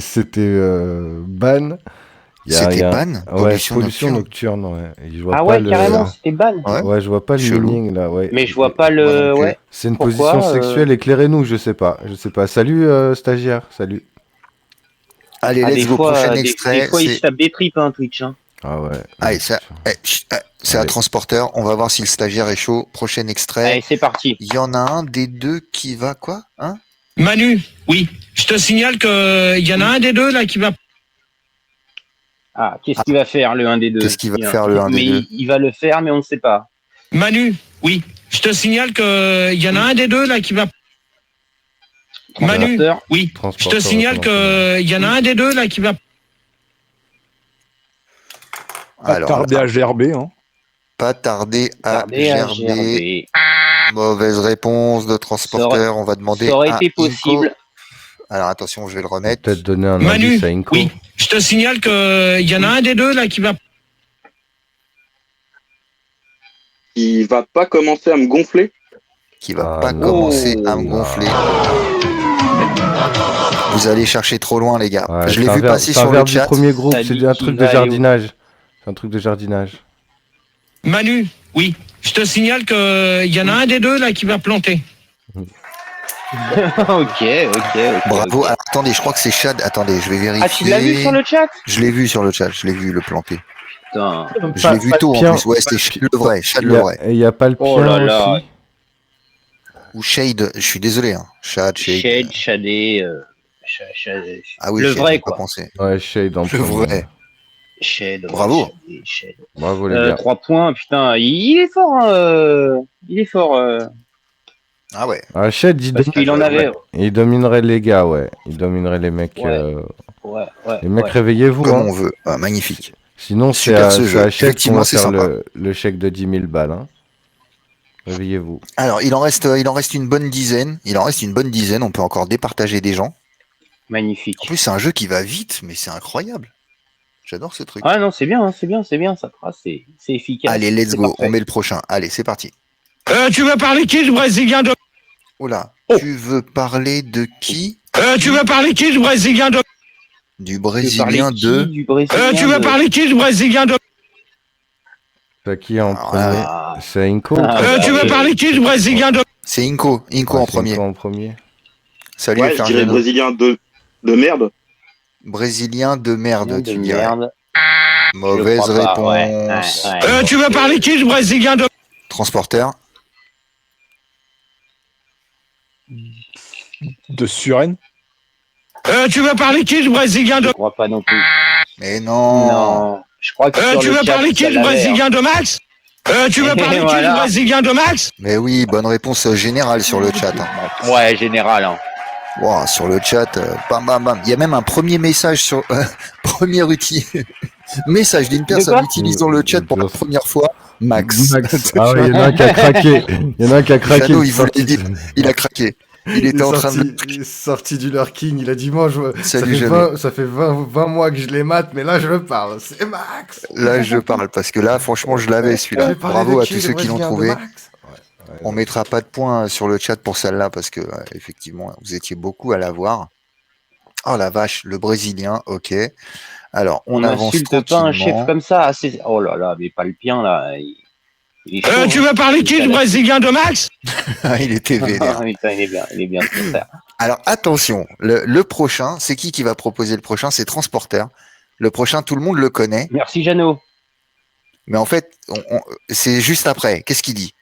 C'était ban. Ouais, Pollution pollution nocturne. nocturne, ouais. Et je vois Ah pas ouais, le... carrément, c'était ban. Ouais. Ouais, je vois pas le Chelou. meaning là, ouais. Mais je vois pas Moi le. non plus. Ouais. C'est une Pourquoi, position sexuelle, éclairez-nous, je sais pas. Salut stagiaire, salut. Allez, Ah, let's go. Prochain extrait. des fois, il c'est- se tape des tripes, hein, Twitch. Hein. Ah ouais. Allez, ça, c'est à Allez. transporteur. On va voir si le stagiaire est chaud. Prochain Allez, extrait. c'est parti. Il y en a un des deux qui va quoi, hein? Manu, oui. Je te signale qu'il y en a un des deux là qui va. Ah, qu'est-ce qu'il va faire, le 1 des deux? Qu'est-ce qu'il va faire, le 1 des Mais deux? il va le faire, mais on ne sait pas. Manu, oui. Je te signale qu'il y en a un des deux là qui va. Manu, Transporteur. oui. Je te Transporteur, signale qu'il y en a un des deux là qui va. Pas Alors, tarder à gerber. Hein. pas tarder à Regardez, à gerber. gerber. Mauvaise réponse de transporteur. On va demander Ça aurait à été Inco. possible. Alors attention, je vais le remettre. Peut-être donner un Manu, indice à Inco. oui. Je te signale qu'il y en a un des deux là qui va. Il va pas commencer à me gonfler. Qui va Ah pas non. commencer à me Oh. gonfler. Vous allez chercher trop loin, les gars. Ouais, je l'ai c'est un vu verbe- passer c'est un sur le verbe du chat. premier groupe, Ça c'est dit un qu'il truc de va aller où jardinage. C'est un truc de jardinage. Manu, oui. Je te signale qu'il y en a un des deux là qui va planter. ok. Bravo. ok. Alors, attendez, je crois que c'est Chad. Attendez, je vais vérifier. Ah, tu l'as vu sur le chat? Je l'ai vu sur le chat. Je l'ai vu le planter. Putain. Je l'ai vu tôt en Pierre- plus. Ouais, c'était Chad le vrai. Chad Il y le a- vrai. Et il n'y a pas le Oh pien là là. aussi. Ou Shade. Je suis désolé. Hein. Shade. Shade, Shadé. Ah oui, le Shade, vrai, j'ai pas quoi. pensé. Ouais, Shade en Le premier. vrai. Shade. Bravo. Shade. Bravo les gars. 3 points, putain. Il est fort, hein. Il est fort. Ah ouais. Ah, Shade, Parce qu'il en avait. il dominerait les gars, ouais. Il dominerait les mecs. Ouais. Ouais. Les mecs, ouais. réveillez-vous. Comme Hein. on veut. Ah, magnifique. Sinon, c'est Super à, ce c'est jeu. à Shade qu'on Effectivement, va c'est faire sympa. le chèque de 10 000 balles. Hein. Réveillez-vous. Alors, il en reste une bonne dizaine. On peut encore départager des gens. Magnifique. En plus, c'est un jeu qui va vite, mais c'est incroyable. J'adore ce truc. Ah non, c'est bien, ça fera, c'est efficace. Allez, let's c'est go. parfait. On met le prochain. Allez, c'est parti. Tu veux parler qui, le Brésilien de... Oula, Oh. tu veux parler de qui? tu veux parler qui, le Brésilien de... Du Tu veux Brésilien parler qui de... du Brésilien tu veux de- parler qui, le Brésilien de... C'est qui en Alors premier? Ah. C'est Inco. Ah, bah, tu veux parler qui, le Brésilien de... C'est Inco. Inco Ouais, en c'est premier. Inco en premier. Salut, Ouais, je dirais Ferjano. brésilien de merde. Brésilien de merde, de tu dirais. merde. Mauvaise Je crois pas, réponse. ouais. tu veux parler qui, le Brésilien de... Transporteur. De Suresnes. tu veux parler qui, le Brésilien Je de... crois pas non plus. Mais non. Non. Je crois que sur tu le veux chat, parler qui, ça le l'avait, hein. Brésilien de Max tu veux Et parler qui, voilà. le Brésilien de Max Mais oui, bonne réponse générale sur le chat. Hein. Ouais, général. Hein. Wow, sur le chat, bam bam bam. Il y a même un premier message sur premier message d'une personne quoi utilisant le chat pour la première fois. Max. Ah ouais, il y en a un qui a craqué. Il y en a un qui a craqué. Shadow, il voulait dire- Il a craqué. Il était en train de. Il est sorti du Lurking, il a dit moi Salut, Shadow. ça fait 20 mois que je les mate, mais là je parle, c'est Max. Là, je parle parce que là, franchement, je l'avais celui-là. Bravo à tous ceux qui l'ont trouvé. On mettra pas de points sur le chat pour celle-là parce que effectivement, vous étiez beaucoup à l'avoir. Oh la vache, le Brésilien, ok. Alors, on avance n'insulte pas un chef tranquillement. comme ça. Oh là là, mais pas le pien là. Il est chaud, tu hein. veux parler qui, le Brésilien de Max Il était vénère. Ah, putain, il est bien ce frère. Alors attention, le prochain, c'est qui va proposer le prochain? C'est Transporteur. Le prochain, tout le monde le connaît, Merci Jeannot. mais en fait, c'est juste après. Qu'est-ce qu'il dit?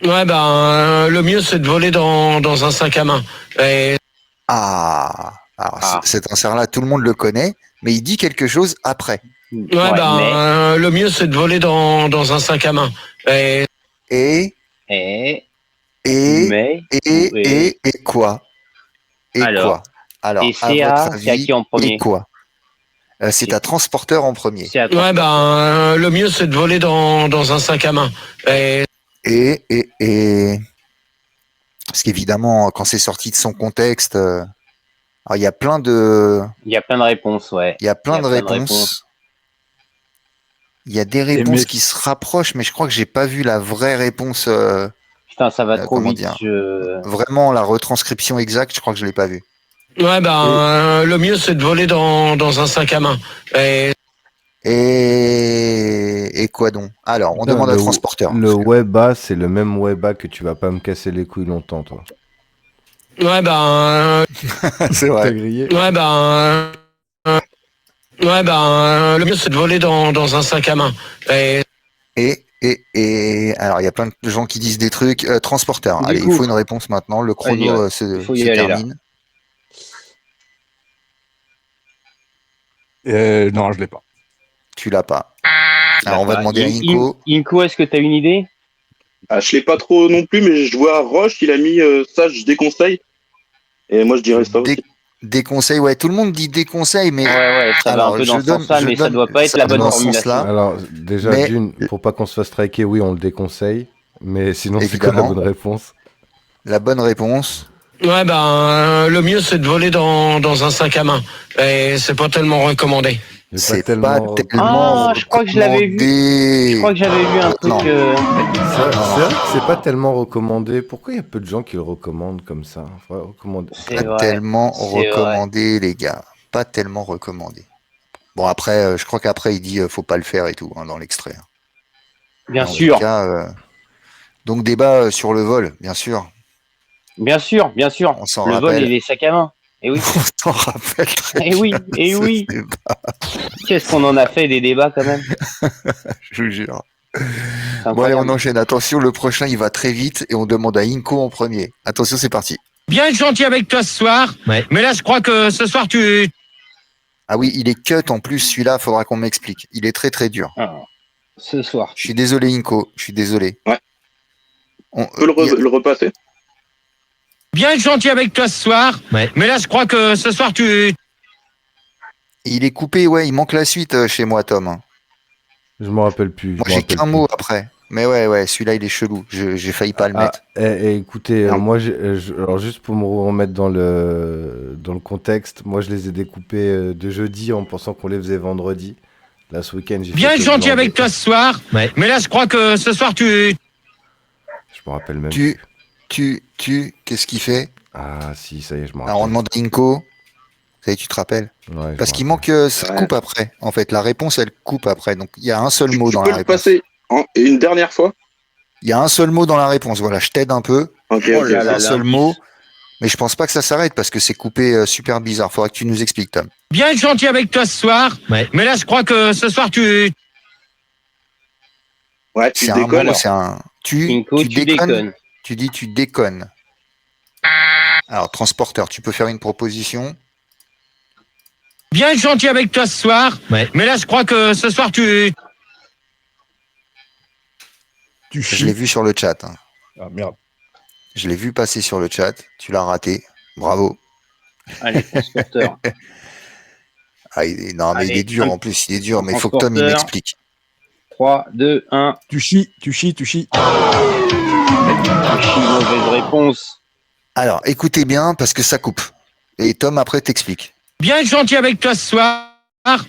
Ouais, le mieux, c'est de voler dans un sac à main. Et... Ah, alors Ah. cet insert-là, tout le monde le connaît, mais il dit quelque chose après. Ouais, mais le mieux, c'est de voler dans un sac à main. Et... Et mais quoi? Et Alors, quoi? Alors, et à c'est votre à avis, qui en premier? et quoi? C'est à Transporteur en premier. c'est à Ouais, toi. le mieux, c'est de voler dans un sac à main. Et... Et parce qu'évidemment, quand c'est sorti de son contexte, alors il y a plein de Il y a plein de réponses, ouais. Il y a plein Il y de a plein de réponses. réponses. Il y a des réponses mais- qui se rapprochent, mais je crois que j'ai pas vu la vraie réponse. Putain, ça va trop comment vite. dire Je... Vraiment, la retranscription exacte, je crois que je l'ai pas vue. Ouais, le mieux, c'est de voler dans un sac à main. Et... Et quoi donc? Alors, on Putain, demande à le- Transporteur. Le Weba, c'est le même Weba que tu vas pas me casser les couilles longtemps, toi. Ouais, c'est T'as vrai. grillé? ouais, le mieux, c'est de voler dans un sac à main. Et... Alors, il y a plein de gens qui disent des trucs. Transporteur. Du Allez, coup- il faut une réponse maintenant. Le chrono Vas-y, ouais. se Il faut y aller, là. termine. Non, je l'ai pas. Tu l'as pas. Alors, on va Bah, demander à Inco. Inco, est-ce que tu as une idée? Ah, je l'ai pas trop non plus, mais je vois Roche, il a mis ça, je déconseille. Et moi, je dirais ça aussi. Des conseils, ouais, tout le monde dit des conseils, mais Ouais, ça va Alors, un peu je dans ce donne- sens-là, je mais ça donne- doit pas être ça la va bonne dans ce formulation. sens-là. Alors, déjà, Mais- d'une, pour pas qu'on se fasse striker, oui, on le déconseille. Mais sinon, c'est quoi la Évidemment. bonne réponse? la bonne réponse, Ouais, le mieux, c'est de voler dans un sac à main. Et c'est pas tellement recommandé. J'ai c'est pas tellement Ah, je crois que je l'avais vu. recommandé. Je crois que j'avais vu un truc. Non. C'est vrai que c'est pas tellement recommandé. Pourquoi il y a peu de gens qui le recommandent comme ça? Faudrait recommander. C'est Pas vrai. tellement c'est vrai. recommandé, les gars. Pas tellement recommandé. Bon, après, je crois qu'après, il dit faut pas le faire et tout, hein, dans l'extrait. Bien En tout sûr, cas, donc, débat sur le vol, bien sûr. bien sûr, bien sûr. On s'en Le vol rappelle. et les sacs à main. Et oui, On s'en rappelle très et oui, bien et de ce oui. débat, Qu'est-ce qu'on en a fait des débats quand même? je vous jure. C'est Bon, allez, on incroyable. enchaîne. Attention, le prochain, il va très vite et on demande à Inco en premier. Attention, c'est parti. Bien être gentil avec toi ce soir. Ouais. Mais là, je crois que ce soir, tu... Ah oui, il est cut en plus, celui-là, faudra qu'on m'explique. Il est très très dur. Alors, ce soir. Je suis désolé, Inco, je suis désolé. Ouais. On, On peut le repasser. Bien être gentil avec toi ce soir. Ouais. Mais là, je crois que ce soir, tu... il est coupé, ouais, il manque la suite chez moi, Tom. Je me rappelle plus. Moi, j'ai qu'un mot après. Mais ouais, celui-là, il est chelou. J'ai failli pas le mettre. Écoutez, Non. moi, alors juste pour me remettre dans le contexte, moi je les ai découpés de jeudi en pensant qu'on les faisait vendredi. Là, ce week-end, j'ai Bien fait être que gentil glander. avec toi ce soir. Ouais. Mais là, je crois que ce soir, Je me rappelle même. Qu'est-ce qu'il fait? Ah, si, ça y est, je me Alors, on rappelle. demande à Inco. Ça y est, tu te rappelles? Ouais, je Parce me qu'il rappelle. manque, ça Ouais. coupe après. En fait, la réponse, elle coupe après. Donc, il y a un seul mot Tu dans peux la le réponse. passer une dernière fois? Il y a un seul mot dans la réponse. Voilà, je t'aide un peu. Ok, Oh ok. là là, Un seul l'indice. mot. Mais je pense pas que ça s'arrête parce que c'est coupé super bizarre. Faudra que tu nous expliques, Tom. bien être gentil avec toi ce soir. Ouais. Mais là, je crois que ce soir, Ouais, tu C'est un mot, déconnes. c'est un. Inco, tu déconnes. Tu dis tu déconnes. Alors, transporteur, tu peux faire une proposition. bien être gentil avec toi ce soir. Ouais. Mais là, je crois que ce soir, Tu Je l'ai chies. vu sur le chat. Hein. Ah merde. Je l'ai vu passer sur le chat. Tu l'as raté. Bravo. Allez, transporteur. Ah, non, mais il Allez, est dur un- en plus. Il est dur. Mais il faut que Tom il transporteur. m'explique. 3, 2, 1. Tu chies, tu chies, tu chies. Mauvaise réponse. Alors, écoutez bien parce que ça coupe. Et Tom, après, t'explique. bien être gentil avec toi ce soir.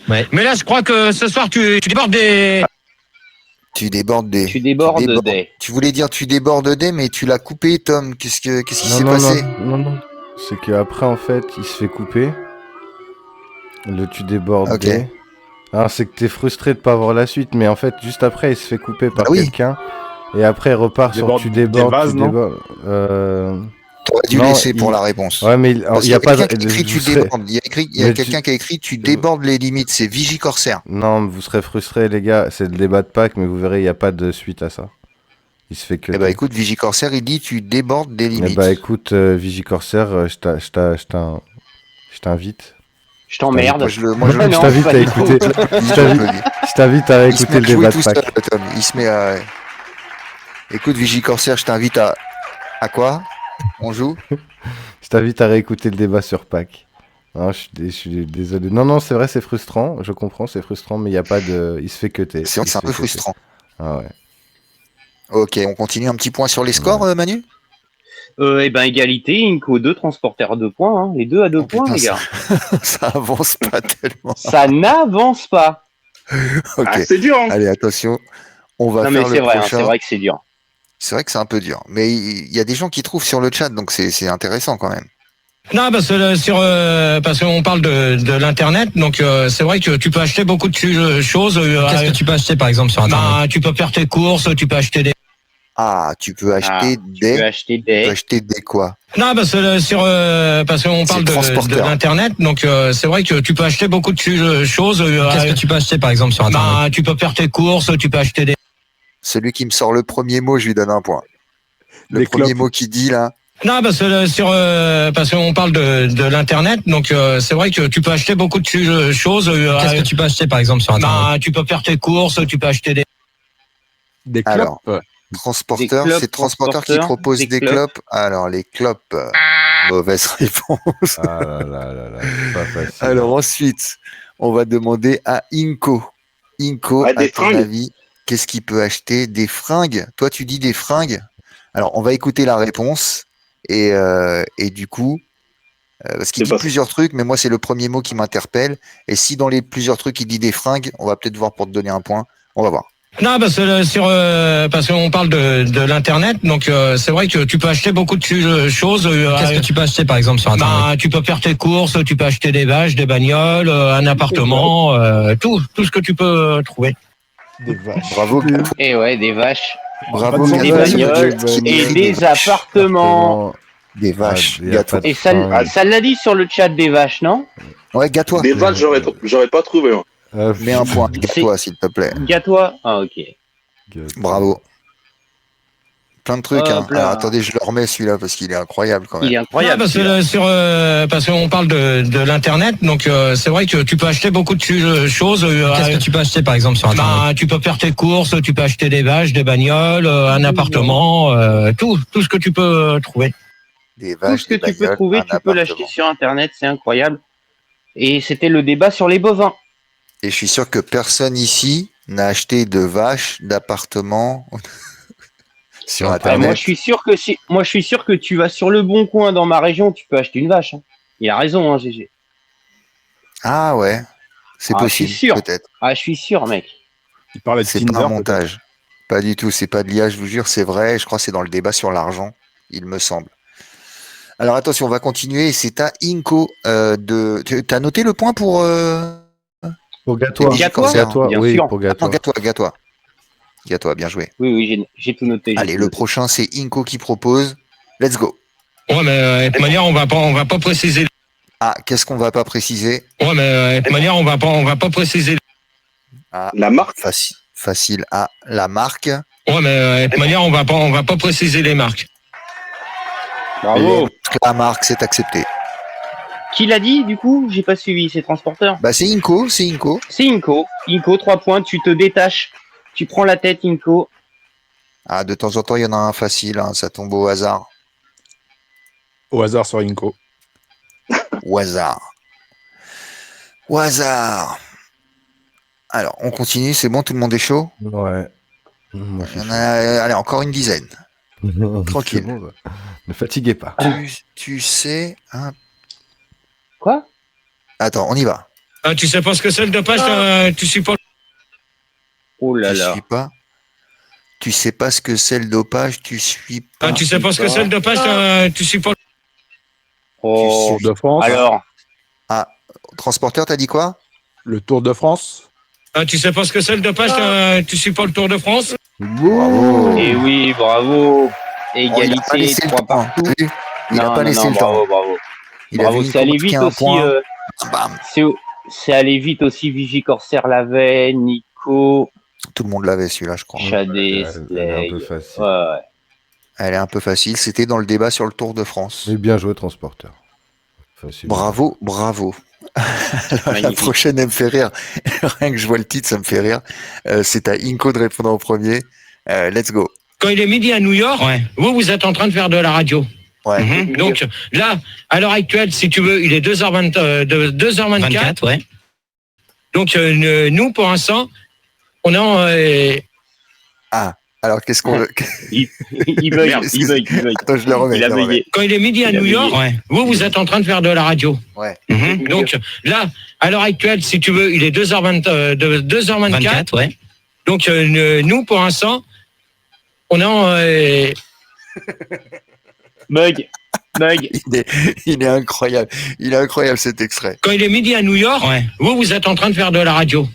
Ouais. Mais là, je crois que ce soir, tu débordes des... Tu débordes des. Tu débordes des. Tu voulais dire tu débordes des, mais tu l'as coupé, Tom. Qu'est-ce qui Non, s'est non, passé? non. C'est qu'après, en fait, il se fait couper. Le tu débordes Ok. des. Alors, c'est que t'es frustré de pas avoir la suite, mais en fait, juste après, il se fait couper par Bah oui. quelqu'un. Et après, il repart sur Déborde tu des débordes, vases, tu non débordes. T'aurais dû Non, laisser pour il- la réponse. Ouais, mais il Parce y a qu'il pas quelqu'un qui a écrit je tu serais- débordes. Il y a Mais quelqu'un qui a écrit tu débordes les limites. C'est Vigicorsaire. Non, vous serez frustrés, les gars. C'est le débat de Pâques, mais vous verrez, il n'y a pas de suite à ça. Il se fait que. Eh ben écoute, Vigicorsaire, il dit tu débordes des Eh limites. bah écoute, Vigicorsaire, je t'invite. Je t'emmerde. Moi, je Ah non, t'invite pas à du écouter. tout. Je t'invite à Il se écouter met le à jouer débat de tout seul, Pâques. Tom. Il se met à. Écoute, Vigicorsaire, je t'invite à. À quoi? On joue? Je t'invite à réécouter le débat sur Pâques. Non, je suis désolé. Non, c'est vrai, c'est frustrant. Je comprends, c'est frustrant, mais il n'y a pas de. Il se fait cutter. C'est vrai que Il c'est un se peu fait cutter. frustrant. Ah ouais. Ok, on continue un petit point sur les scores, Manu? Eh ben, égalité, Inco 2, transporteur à 2 points. Hein. Les deux à 2 Oh, points, putain, les gars. Ça avance pas tellement. Ça n'avance pas. Ok. Ah, c'est dur, hein. Allez, attention. On va Non, mais faire c'est le vrai, hein, prochain. c'est vrai que c'est dur. C'est vrai que c'est un peu dur. Mais il y a des gens qui trouvent sur le chat, donc c'est intéressant quand même. Non, parce que parce qu'on parle de l'internet, donc c'est vrai que tu peux acheter beaucoup de choses. Qu'est-ce que tu peux acheter par exemple sur internet? Tu peux faire tes courses, tu peux acheter des. Ah, tu peux acheter Tu peux acheter Tu peux des. acheter des quoi? Non, parce que parce qu'on parle de transporteur. l'internet, donc c'est vrai que tu peux acheter beaucoup de choses. Qu'est-ce que tu peux acheter par exemple sur internet? Tu peux faire tes courses, tu peux acheter des. Celui qui me sort le premier mot, je lui donne un point. Le Des premier clopes. mot qu'il dit là. Non, parce que parce qu'on parle de l'internet, donc c'est vrai que tu peux acheter beaucoup de choses. Qu'est-ce que tu peux acheter par exemple sur internet? Tu peux faire tes courses, tu peux acheter des. Des Alors. clopes. Transporteur, Des clopes, c'est transporteur qui transporteur, propose des des clopes. clopes. Alors, les clopes, mauvaise réponse. Ah là, c'est pas facile. Alors ensuite, on va demander à Inco. Inco, Ouais, à des ton fringues. avis, qu'est-ce qu'il peut acheter? Des fringues? Toi, tu dis des fringues? Alors, on va écouter la réponse. Et du coup, parce qu'il C'est dit pas- plusieurs trucs, mais moi, c'est le premier mot qui m'interpelle. Et si dans les plusieurs trucs, il dit des fringues, on va peut-être voir pour te donner un point. On va voir. Non, parce que parce qu'on parle de l'internet, donc c'est vrai que tu peux acheter beaucoup de choses. Qu'est-ce que tu peux acheter par exemple sur internet? Tu peux faire tes courses, tu peux acheter des vaches, des bagnoles, un appartement, tout ce que tu peux trouver. Des vaches. Bravo, Et ouais, des vaches. bravo, Des Des Gatois, bagnoles qui et écrit des vaches. appartements. Des vaches, Ah, y a Gatois. pas de Et ça, fringues. ça l'a dit sur le chat des vaches, non? Ouais, Gatois. Des vaches, j'aurais pas trouvé. Hein. Mets un point, Gatois, s'il te plaît. Gatois? Ah, ok. Bravo. Plein de trucs. Hop Hein. là. Alors, attendez, je le remets celui-là parce qu'il est incroyable quand Il même. est incroyable. Non, parce celui-là. que parce qu'on parle de l'internet, donc c'est vrai que tu peux acheter beaucoup de choses. Qu'est-ce que tu peux acheter par exemple sur internet? Tu peux faire tes courses, tu peux acheter des vaches, des bagnoles, un appartement, tout ce que tu peux trouver. Des Tout vaches, ce que des tu peux bagnoles, trouver, un tu peux appartement. l'acheter sur Internet, c'est incroyable. Et c'était le débat sur les bovins. Et je suis sûr que personne ici n'a acheté de vaches, d'appartements sur Ouais, Internet. Moi, je suis sûr que tu vas sur le Bon Coin dans ma région, tu peux acheter une vache. Hein. Il a raison, hein, GG. Ah ouais. C'est Ah, je suis possible, sûr. peut-être. Ah, je suis sûr, mec. Il parlait de C'est Tinder. pas un peut-être. montage. Pas du tout, c'est pas de l'IA, je vous jure, c'est vrai. Je crois que c'est dans le débat sur l'argent, il me semble. Alors attention, on va continuer. C'est à Inco T'as noté le point pour Pour Gatois. Gatois, Gatois, bien oui, sûr. pour Non, Gatois. Gatois, bien joué. Oui, j'ai tout noté. Allez, le prochain, c'est Inco qui propose. Let's go. Ouais, mais de toute manière, on va pas préciser. Ah, qu'est-ce qu'on va pas préciser? Ouais, mais de toute manière, on va pas préciser. Ah, La marque, facile. Ah, la marque. Ouais, mais de toute manière, on va pas préciser les marques. Bravo. La marque, c'est accepté. Qui l'a dit, du coup? J'ai pas suivi. C'est Transporteur. Bah, c'est Inco. C'est Inco. Inco, 3 points. Tu te détaches. Tu prends la tête, Inco. Ah, de temps en temps, il y en a un facile, hein, ça tombe au hasard. Au hasard sur Inco. Au hasard. Alors, on continue, c'est bon, tout le monde est chaud? Ouais. Moi, je Il y suis en a, allez, encore une dizaine. chaud. tranquille. C'est bon, bah. Ne fatiguez pas. Tu sais, hein. Quoi? Attends, on y va. Ah, tu sais pas ce que c'est le dopage, tu suis pas. Oh là Tu là. suis pas. Tu sais pas ce que c'est le dopage, tu suis pas. Ah, tu sais pas ce que c'est le dopage, tu suis pas. Oh. Tour de France. Alors, Transporteur, t'as dit quoi? Le Tour de France. Ah, tu sais pas ce que c'est le dopage, tu suis pas le Tour de France. Bravo. et oui, bravo. Oh, il a pas Égalité, laissé le 3 temps. partout. T'as vu. Il a pas laissé le bravo, temps. bravo. Il a Bravo, vu c'est allé Nico vite marquer un aussi. point. Bam. C'est allé vite aussi. Vigie Corsair l'avait, Nico, Tout le monde l'avait celui-là, je crois. Shadé, Elle est un peu Slay. facile. Ouais. Elle est un peu facile. C'était dans le débat sur le Tour de France. Mais bien joué, transporteur. Facile. Bravo. La Magnifique. prochaine, elle me fait rire. Rien que je vois le titre, ça me fait rire. C'est à Inco de répondre en premier. Let's go. Quand il est midi à New York, vous êtes en train de faire de la radio. Ouais. Donc là, à l'heure actuelle, si tu veux, il est 2h24. Ouais. Donc nous, pour l'instant, on est en... Alors, qu'est-ce qu'on veut? Il bug, Merde, il bug. Attends, je le remets. Il a je le remets. bugué. Quand il est midi à Il a New York, bugué. vous êtes en train de faire de la radio. Ouais. Donc là, à l'heure actuelle, si tu veux, il est 2h24. Ouais. Donc nous, pour l'instant, on est en... Bug. Il est incroyable. Il est incroyable cet extrait. Quand il est midi à New York, vous êtes en train de faire de la radio.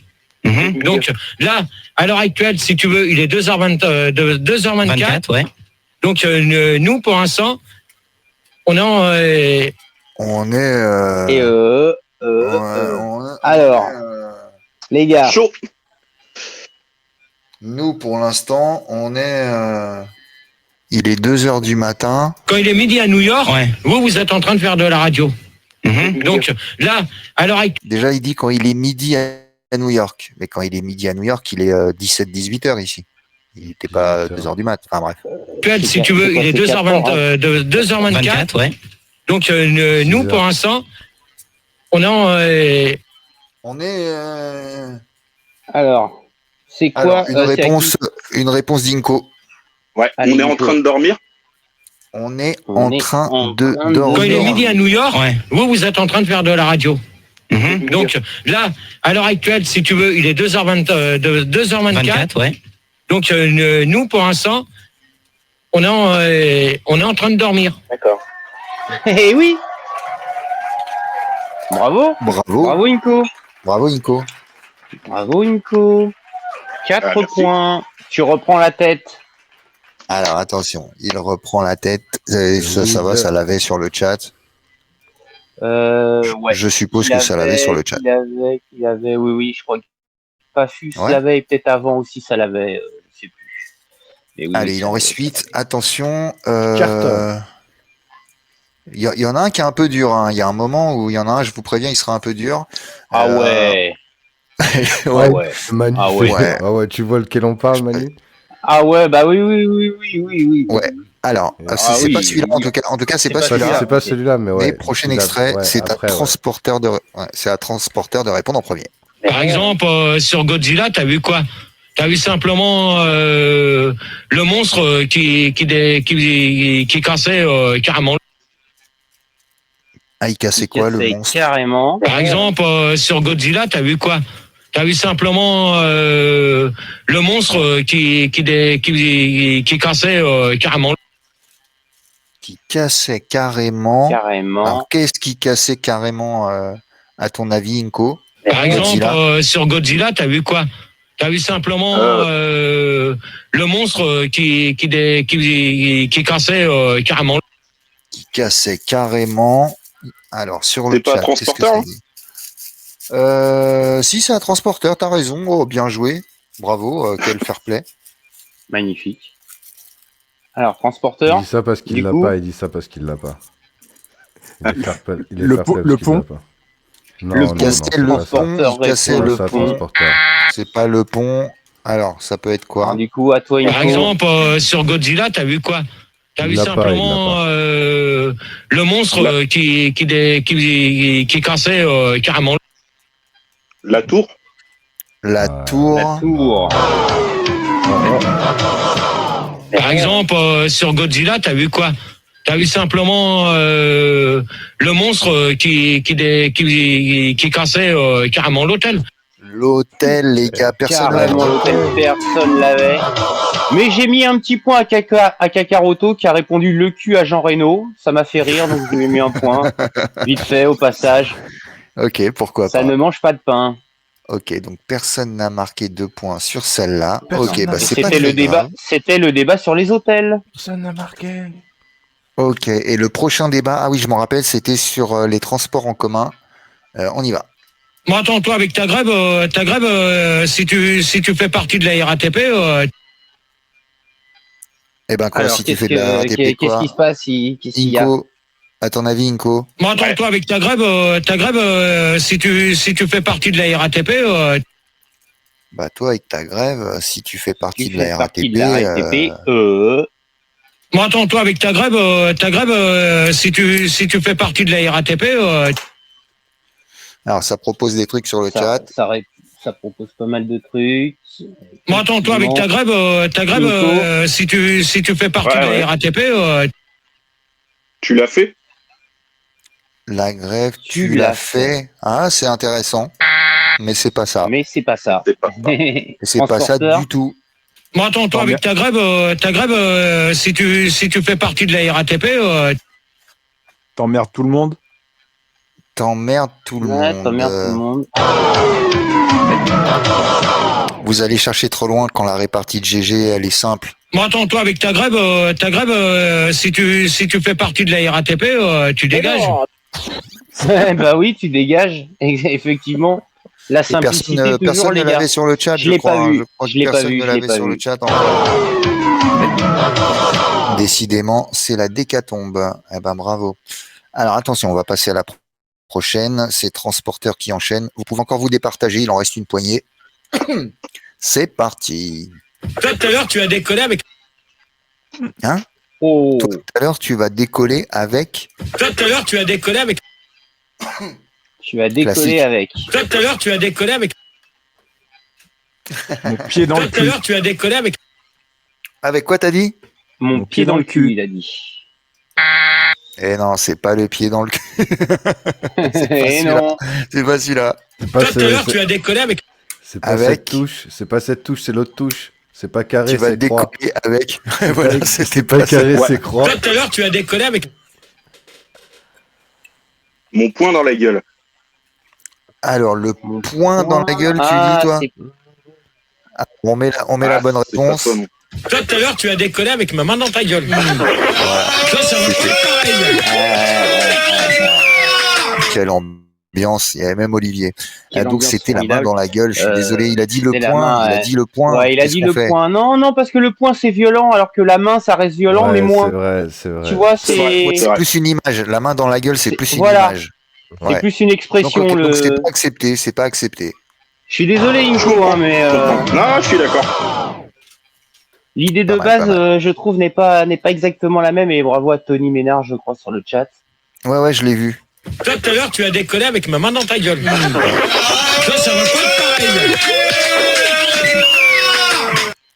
Donc là, à l'heure actuelle, si tu veux, il est 2h24. Ouais. Donc nous, pour l'instant, on est en... On est. Et alors, les gars. chaud. Nous, pour l'instant, on est. Il est 2h du matin. Quand il est midi à New York, vous êtes en train de faire de la radio. Donc là, à l'heure actuelle, Déjà, il dit quand il est midi à New York. Mais quand il est midi à New York, il est 17-18 heures ici. Il n'était pas 2h du mat. Enfin bref. si tu veux, il est 2h24. Ouais. Donc nous, pour l'instant, on est en... On est. Alors, c'est Alors, quoi une réponse d'Inco. Ouais, Allez, on est en Nico. train de dormir. On est On en est train en de train de Quand il est dormir. midi à New York, vous êtes en train de faire de la radio. Donc là, à l'heure actuelle, si tu veux, il est 2h24. Ouais. Donc nous, pour l'instant, on est en train de dormir. D'accord. Eh oui. Bravo. Bravo. Inco. Bravo, Inco. Bravo, Inco. 4 merci. points. Tu reprends la tête. Alors, attention. Il reprend la tête. Ça va, ça l'avait sur le chat. Ouais. Je suppose Il que ça l'avait avait- sur le chat. Il avait, oui, je crois que Pafus Ouais. l'avait et peut-être avant aussi ça l'avait, je sais plus. Mais oui, Allez, oui, il ça en reste l'avait. 8. Attention. Carton. Il y en a un qui est un peu dur. Hein. Il y a un moment où il y en a un, je vous préviens, il sera un peu dur. Ah ouais. Ouais. Ah ouais. Manu, Ah ouais. Ouais. Ah ouais, tu vois lequel on parle, Manu? Ah ouais, bah oui. Ouais. Alors, Ah c'est oui, pas celui-là. oui. En tout cas, c'est C'est pas pas celui-là. C'est pas celui-là, mais ouais. Mais prochain celui-là, extrait, ouais, c'est après, à ouais. transporteur de répondre en premier. Par exemple, sur Godzilla, t'as vu quoi? T'as vu simplement le monstre qui cassait carrément. Ah, il cassait Il quoi, le cassait monstre? carrément. Par exemple, sur Godzilla, t'as vu quoi? T'as vu simplement le monstre qui cassait carrément. Qui cassait carrément. Carrément. Alors, qu'est-ce qui cassait carrément, à ton avis, Inko? Par exemple, Godzilla. sur Godzilla, t'as vu quoi? T'as vu simplement le monstre qui cassait carrément. Qui cassait carrément. Alors, sur le C'est pas chat, un qu'est-ce que transporteur, ça dit? Si, c'est un transporteur, t'as raison. Oh, bien joué. Bravo, quel fair play. Magnifique. Alors, Il transporteur. dit ça parce qu'il Du l'a coup- pas, il dit ça parce qu'il l'a pas. Il est fair play- il est Le fair pont- play le parce qu'il l'a pont. pas. Non, Le non, pont. non, Casser c'est le pas ça. pont, il cassait C'est le pas ça, pont. transporteur. C'est pas le pont. Alors, ça peut être quoi? Alors, du coup, à toi, Par Inco. exemple, sur Godzilla, t'as vu quoi? T'as Il vu l'a pas, il l'a simplement pas. le monstre qui cassait carrément. La tour. La Ah. tour. La tour. Par exemple, sur Godzilla, t'as vu quoi? T'as vu simplement le monstre qui cassait carrément l'hôtel. L'hôtel, les gars, personne n'a Carrément, l'hôtel, personne l'avait. Mais j'ai mis un petit point à Kakaroto qui a répondu le cul à Jean Reno. Ça m'a fait rire, donc je lui ai mis un point. Vite fait, au passage. Ok, pourquoi Ça pas. ne mange pas de pain. Ok, donc personne n'a marqué 2 points sur celle-là. Personne Ok, n'a bah marqué. c'est pas C'était très le débat. grave. C'était le débat sur les hôtels. Personne n'a marqué. Ok, et le prochain débat, ah oui, je m'en rappelle, c'était sur les transports en commun. On y va. Bon, attends, toi, avec ta grève, si tu fais partie de la RATP, Eh ben quoi, Alors, si tu fais de la RATP, qu'est-ce quoi? qui se passe qu'est-ce qu'il y a? Inco, à ton avis, Inco? bon, attends, toi, avec ta grève, si tu fais partie de la RATP, Bah toi, avec ta grève, si tu fais partie Tu de la fais partie RATP, de la RATP. bon, attends, toi, avec ta grève, si tu fais partie de la RATP, alors ça propose des trucs sur le chat. Ça propose pas mal de trucs. bon, attends, toi, avec ta grève, si tu fais partie Ouais, de ouais. la RATP, Tu l'as fait. La grève, Tu tu l'as l'as fait. Ah, c'est intéressant. Mais c'est pas ça. Mais c'est pas ça. C'est pas ça. C'est pas ça Transporteur. du tout. bon, attends, toi, avec ta grève, si tu fais partie de la RATP, T'emmerdes tout le monde. T'emmerdes tout le Ouais, monde. t'emmerdes tout le monde. Vous allez chercher trop loin quand la répartie de GG, elle est simple. bon, attends, toi, avec ta grève, si tu fais partie de la RATP, tu dégages. Bah oui, tu dégages. Effectivement. La Et simplicité personne, toujours, personne les ne gars. l'avait sur le chat, Je je l'ai crois. pas Hein. vu. Je crois Je que l'ai pas personne vu, ne je l'ai l'avait pas sur vu. le chat encore. Décidément, c'est la décatombe. Eh ben, bravo. Alors, attention, on va passer à la prochaine. C'est Transporteur qui enchaîne. Vous pouvez encore vous départager, il en reste une poignée. C'est parti. Toi, tout à l'heure, tu as décollé avec. Oh. Tout à l'heure, tu vas décoller avec. Toi, tout à l'heure, tu as décollé avec. Tu vas décoller Classique. avec. Toi, tout à l'heure, tu as décollé avec. Mon pied dans Toi, le tout à cul. l'heure, tu as décollé avec. Avec quoi t'as dit? Mon pied dans le cul, il a dit. Eh non, c'est pas le pied dans le cul. C'est pas Eh celui-là. non. C'est pas celui-là. C'est pas, Toi, tout à l'heure, ce- tu as décollé avec. c'est pas Avec- cette touche. C'est pas cette touche, c'est l'autre touche. C'est pas carré, Tu vas c'est croix. décoller avec. Voilà, c'était C'est pas pas ça. carré, Ouais. c'est croix. Toi, tout à l'heure, tu as décollé avec. Mon poing dans la gueule. Alors, le Mon point dans la gueule, tu Ah, dis, toi? c'est- On met la bonne C'est pas réponse. ça, non. Toi, tout à l'heure, tu as décollé avec ma main dans ta gueule. Toi, ça va pas pareil. Quelle ambiance. Il y avait même Olivier. Quelle Donc, ambiance c'était la main formidable. dans la gueule. Je suis désolé. Il a dit le c'était la point. main, Il a ouais. dit le point. Ouais, il a Qu'est-ce dit qu'on le fait? point. Non, parce que le point c'est violent, alors que la main ça reste violent, mais Ouais, moins. C'est vrai, c'est vrai. Tu vois, C'est vrai, c'est ouais, C'est plus une image. La main dans la gueule, c'est C'est- plus une voilà. image. c'est Ouais. plus une Donc, expression. ok, le... donc c'est pas accepté. C'est pas accepté. Je suis désolé, Inco, hein, mais Je comprends. Non, je suis d'accord. l'idée de Pas mal, base, pas mal. je trouve, n'est pas exactement la même. Et bravo à Tony Ménard, je crois, sur le chat. Ouais, je l'ai vu. Toi, tout à l'heure, tu as décollé avec ma main dans ta gueule. Toi, ça va pas pareil.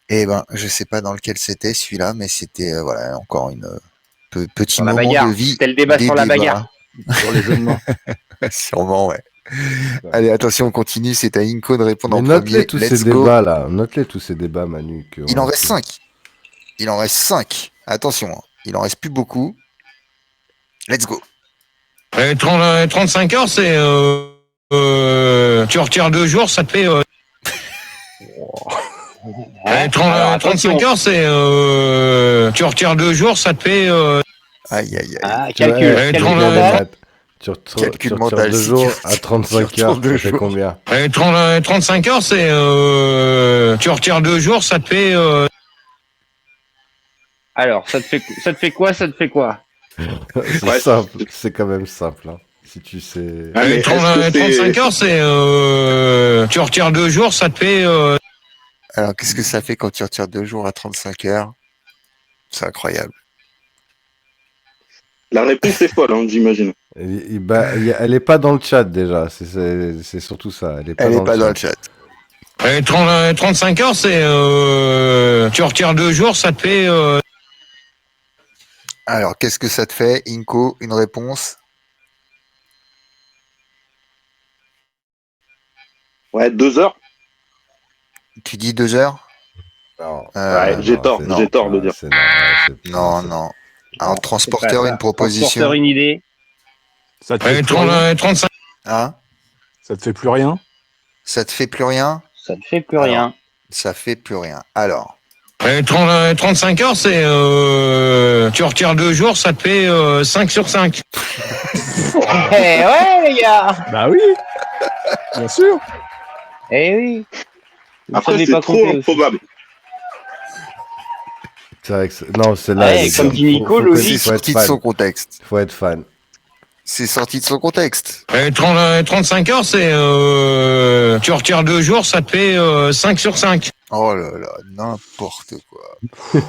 Eh ben, je sais pas dans lequel c'était celui-là, mais c'était voilà encore une petit Sur la moment bagarre. de vie. C'était le débat des sur la débats. bagarre. Sur les jeux de main. Sûrement, ouais. Allez, attention, on continue. C'est à Inco de répondre Mais en note-les premier. tous Let's ces go. débats là. Note-les tous ces débats, Manu. Il en reste 5. Il en reste 5. Attention, hein. Il en reste plus beaucoup. Let's go. 35 heures, c'est... tu retires 2 jours, ça te fait... 35 heures, c'est... tu retires 2 jours, ça te fait... Aïe, aïe, aïe. Ah, Ouais, calcul. ouais, Calcul trente- mental. Tu Calcul retires mental, 2 si jours tu- à 35 tu heures, retires deux ça fait jours. combien? 35 heures, c'est... tu retires 2 jours, ça te fait... Alors, ça te fait quoi? Ça te fait quoi? C'est Ouais. simple, c'est quand même simple. Hein. Si tu sais. Ah, mais est-ce que c'est- 35 heures, c'est... tu retires 2 jours, ça te fait... Alors, qu'est-ce que ça fait quand tu retires 2 jours à 35 heures? C'est incroyable. La réponse est folle, hein, j'imagine. Elle est pas dans le chat déjà, c'est surtout ça. Elle est pas, Elle dans, est pas le dans le chat. chat. 35 heures, c'est... tu retires 2 jours, ça te fait... Alors, qu'est-ce que ça te fait, Inco? Une réponse? Ouais, 2 heures. Tu dis 2 heures? Non. Ouais, j'ai non, tort, c'est- j'ai tort de dire. Non, non. Alors, transporteur, une proposition. Transporteur, une idée. Ça te fait plus rien. 35 Hein? Ça te fait plus rien. Ça te fait plus rien? Ça te fait plus Alors. rien. Ça fait plus rien. Alors, 35 heures, c'est... tu retires 2 jours, ça te fait 5 sur 5. Eh ouais, les gars. Bah oui. Bien sûr. Eh oui. Vous Après, savez c'est pas trop compter aussi. improbable. C'est vrai que non, c'est là. Ouais, comme dit Nico, logique. c'est sorti de son contexte. Faut être fan. C'est sorti de son contexte. 35 heures, c'est... tu retires 2 jours, ça te fait 5 sur 5. Oh là là, n'importe quoi.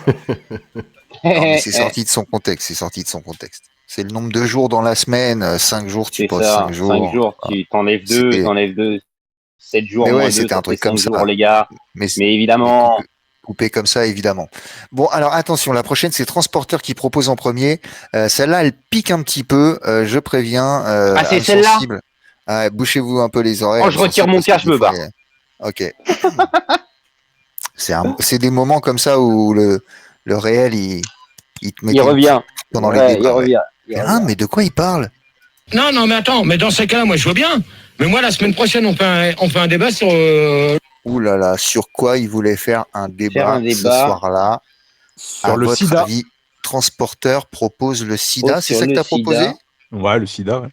Non, mais c'est sorti de son contexte. C'est sorti de son contexte. C'est le nombre de jours dans la semaine. 5 jours, tu C'est poses ça. 5 jours. 5 jours, tu t'enlèves C'était- 2. 7 jours Mais ouais, moins 2, c'était ça un truc fait 5 comme ça. jours, les gars. Mais Mais évidemment. coupé comme ça, évidemment. Bon, alors attention, la prochaine, c'est Transporteur qui propose en premier. Celle-là, elle pique un petit peu, je préviens. Ah, c'est âme celle-là sensible. Bouchez-vous un peu les oreilles. Oh, je âme retire sensible, mon parce que casque, je des me fois, barre. Ok. C'est des moments comme ça où le réel, il te met Il revient. pendant Ouais, les il débats. Ouais. revient. Ah, mais de quoi il parle? Non, mais attends, mais dans ces cas-là, moi, je veux bien. Mais moi, la semaine prochaine, on fait un débat sur... Ouh là là, sur quoi il voulait faire un débat, ce débat soir-là? Sur À le votre sida. avis, Transporteur propose le sida, Oh, c'est sur ça que le tu as proposé? sida. Ouais, le sida. Ouais.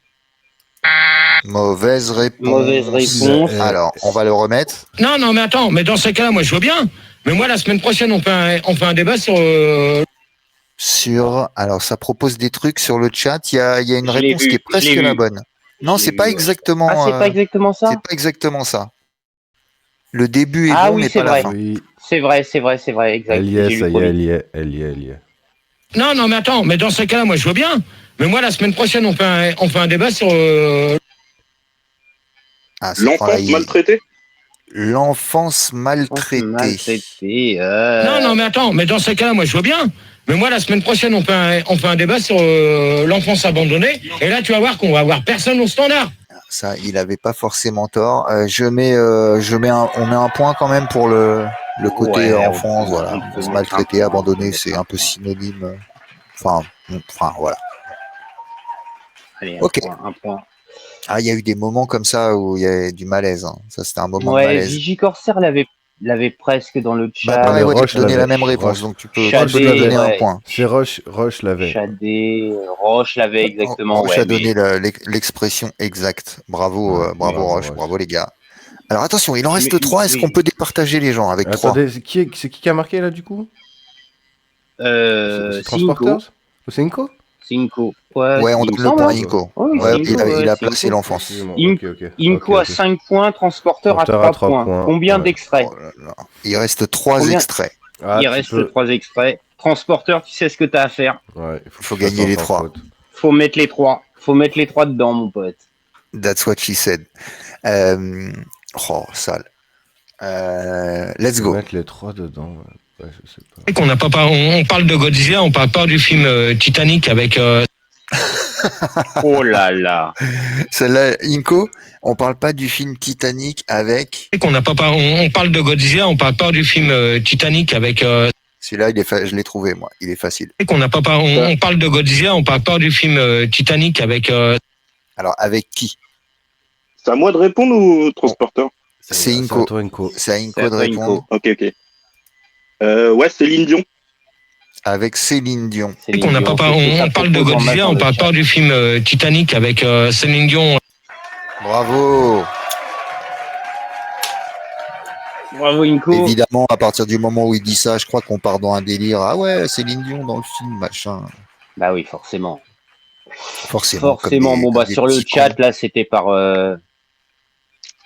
Mauvaise réponse. Mauvaise réponse. Alors, on va le remettre. Non, mais attends, mais dans ces cas-là, moi, je veux bien. Mais moi, la semaine prochaine, on fait un débat sur... Alors, ça propose des trucs sur le chat. Il y a une Je l'ai réponse vu, qui est je presque l'ai la vu. bonne. Non, Je c'est l'ai pas vu, ouais. exactement. Ah, c'est pas exactement ça? c'est pas exactement ça. Le début est Ah bon, oui, mais c'est pas la vrai. fin. Oui, C'est vrai, exact. elle y est, J'ai lu ça y trop est, vite. elle y est. Non, mais attends, mais dans ces cas-là, moi, je veux bien. Mais moi, la semaine prochaine, on fait un débat sur... Ah, c'est L'enfance pareil. maltraitée. L'enfance maltraitée. Maltraité. Non, mais attends, mais dans ces cas-là, moi, je veux bien. Mais moi, la semaine prochaine, on fait un débat sur l'enfance abandonnée. Et là, tu vas voir qu'on va avoir personne au standard. Ça, il avait pas forcément tort. On met un point quand même pour le côté Ouais, enfance, on voilà. peut Se mettre maltraiter, un point, abandonner, on peut c'est mettre un peu synonyme. Enfin, voilà. Allez, Ok. un point. Ah, il y a eu des moments comme ça où il y a du malaise. Hein. Ça, c'était un moment de Ouais, malaise. Gigi Corsair l'avait presque dans le chat. Bah, pareil, ouais, Roche tu donné la l'avait. même réponse, Roche. donc tu peux Chadé, lui donner un ouais. point. C'est Roche l'avait. Chadé, Roche l'avait exactement. Roche Ouais, a donné mais- l'expression exacte. Bravo, Ouais, bravo bravo, Roche, Roche. bravo les gars. Alors attention, il en reste Mais- 3. Est-ce mais- qu'on peut départager les gens avec 3? Attendez, c'est qui a marqué là du coup? C'est Cinco. Transporters? C'est Inco? Cinco. Ouais, Ouais, on il donne me le semble, point à hein. Inco. Oui, Ouais, Cinco, il a ouais, placé Cinco. l'enfance. Excusez-moi, In- ok. Inco Ok, à ok. 5 points, transporteur à Transporteur 3 à 3 points. points, Combien ouais. d'extraits? Oh là là. Il reste 3 Combien extraits. Ah, Il tu reste peux- 3 extraits. Transporteur, tu sais ce que t'as à faire. Ouais, il Faut que je gagner les fasse trois. sans faute. Faut mettre les 3. Faut mettre les 3 dedans, mon pote. That's what she said. Sale. Let's Faut go. mettre les 3 dedans. Ouais, je sais pas. On parle de Godzilla, on parle pas du film Titanic avec Oh là là. Celle-là, Inco, on parle pas du film Titanic avec. Qu'on n'a pas par- on parle de Godzilla, on parle pas du film Titanic avec. Celui-là, je l'ai trouvé, moi. Il est facile. Qu'on n'a pas par- on parle de Godzilla, on parle pas du film Titanic avec. Alors, avec qui? C'est à moi de répondre ou transporteur? C'est à Inco. toi, Inco. C'est à C'est Inco à de toi, répondre. Inco. Ok. Ouais, Céline Dion. Avec Céline Dion. Céline Qu'on n'a Dion, pas par- c'est ça, on parle de propose en Godzilla, matin on de parle chat. pas du film Titanic avec Céline Dion. Bravo. Bravo Inco. Évidemment, à partir du moment où il dit ça, je crois qu'on part dans un délire. Ah ouais, Céline Dion dans le film, machin. Bah oui, forcément. Forcément. Forcément. Bon bah comme des sur le petits chat cons. là, c'était par Ah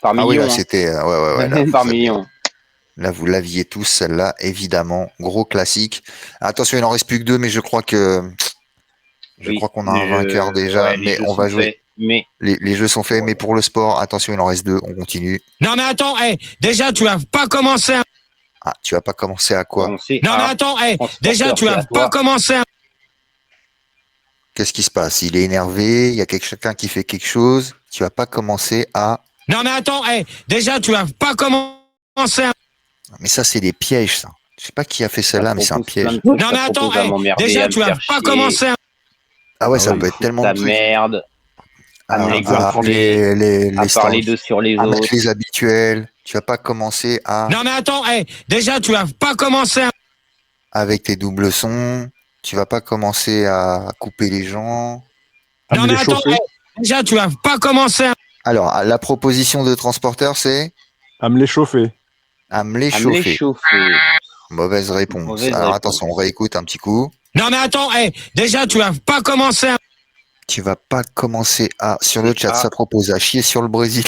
oui, million. là, c'était. Ouais, là, Par vous avez- million. Là, vous l'aviez tous, celle-là, évidemment. Gros classique. Attention, il en reste plus que deux, mais je crois que. Je Oui, crois qu'on a un les vainqueur jeux- déjà, ouais, les mais jeux on va sont jouer. faits, mais Les jeux sont faits, mais pour le sport, attention, il en reste deux, on continue. Non mais attends, déjà tu as pas commencé. Ah, tu vas pas commencer à quoi? on sait. Non mais Ah, attends, transporteur, déjà tu c'est as à pas toi. commencé. Qu'est-ce qui se passe? Il est énervé, il y a quelqu'un qui fait quelque chose, tu vas pas commencer à. Non mais attends, déjà tu as pas commencé. Mais ça, c'est des pièges, ça. Je sais pas qui a fait celle-là, mais c'est un propose plein piège. de trucs, Non ça mais attends, propose à m'emmerder, déjà à me tu as faire pas chier, commencé. Ah ouais, Ah ça oui, peut être tellement ta de trucs. merde, à me Ah, les à gonfler, les à parler stands, d'eux sur les à mettre autres. les habituels. Tu vas pas commencer à Non mais attends, déjà tu as pas commencé. avec tes doubles sons. Tu vas pas commencer à couper les gens. À Non me mais les attends, chauffer. déjà tu as pas commencé. Alors, la proposition de transporteur, c'est À me les chauffer. à me les À me les chauffer. chauffer. Mauvaise réponse. Mauvaise Alors réponse. attention, on réécoute un petit coup. Non mais attends, déjà tu as pas commencé. Tu vas pas commencer à sur le chat, Ah. ça propose à chier sur le Brésil,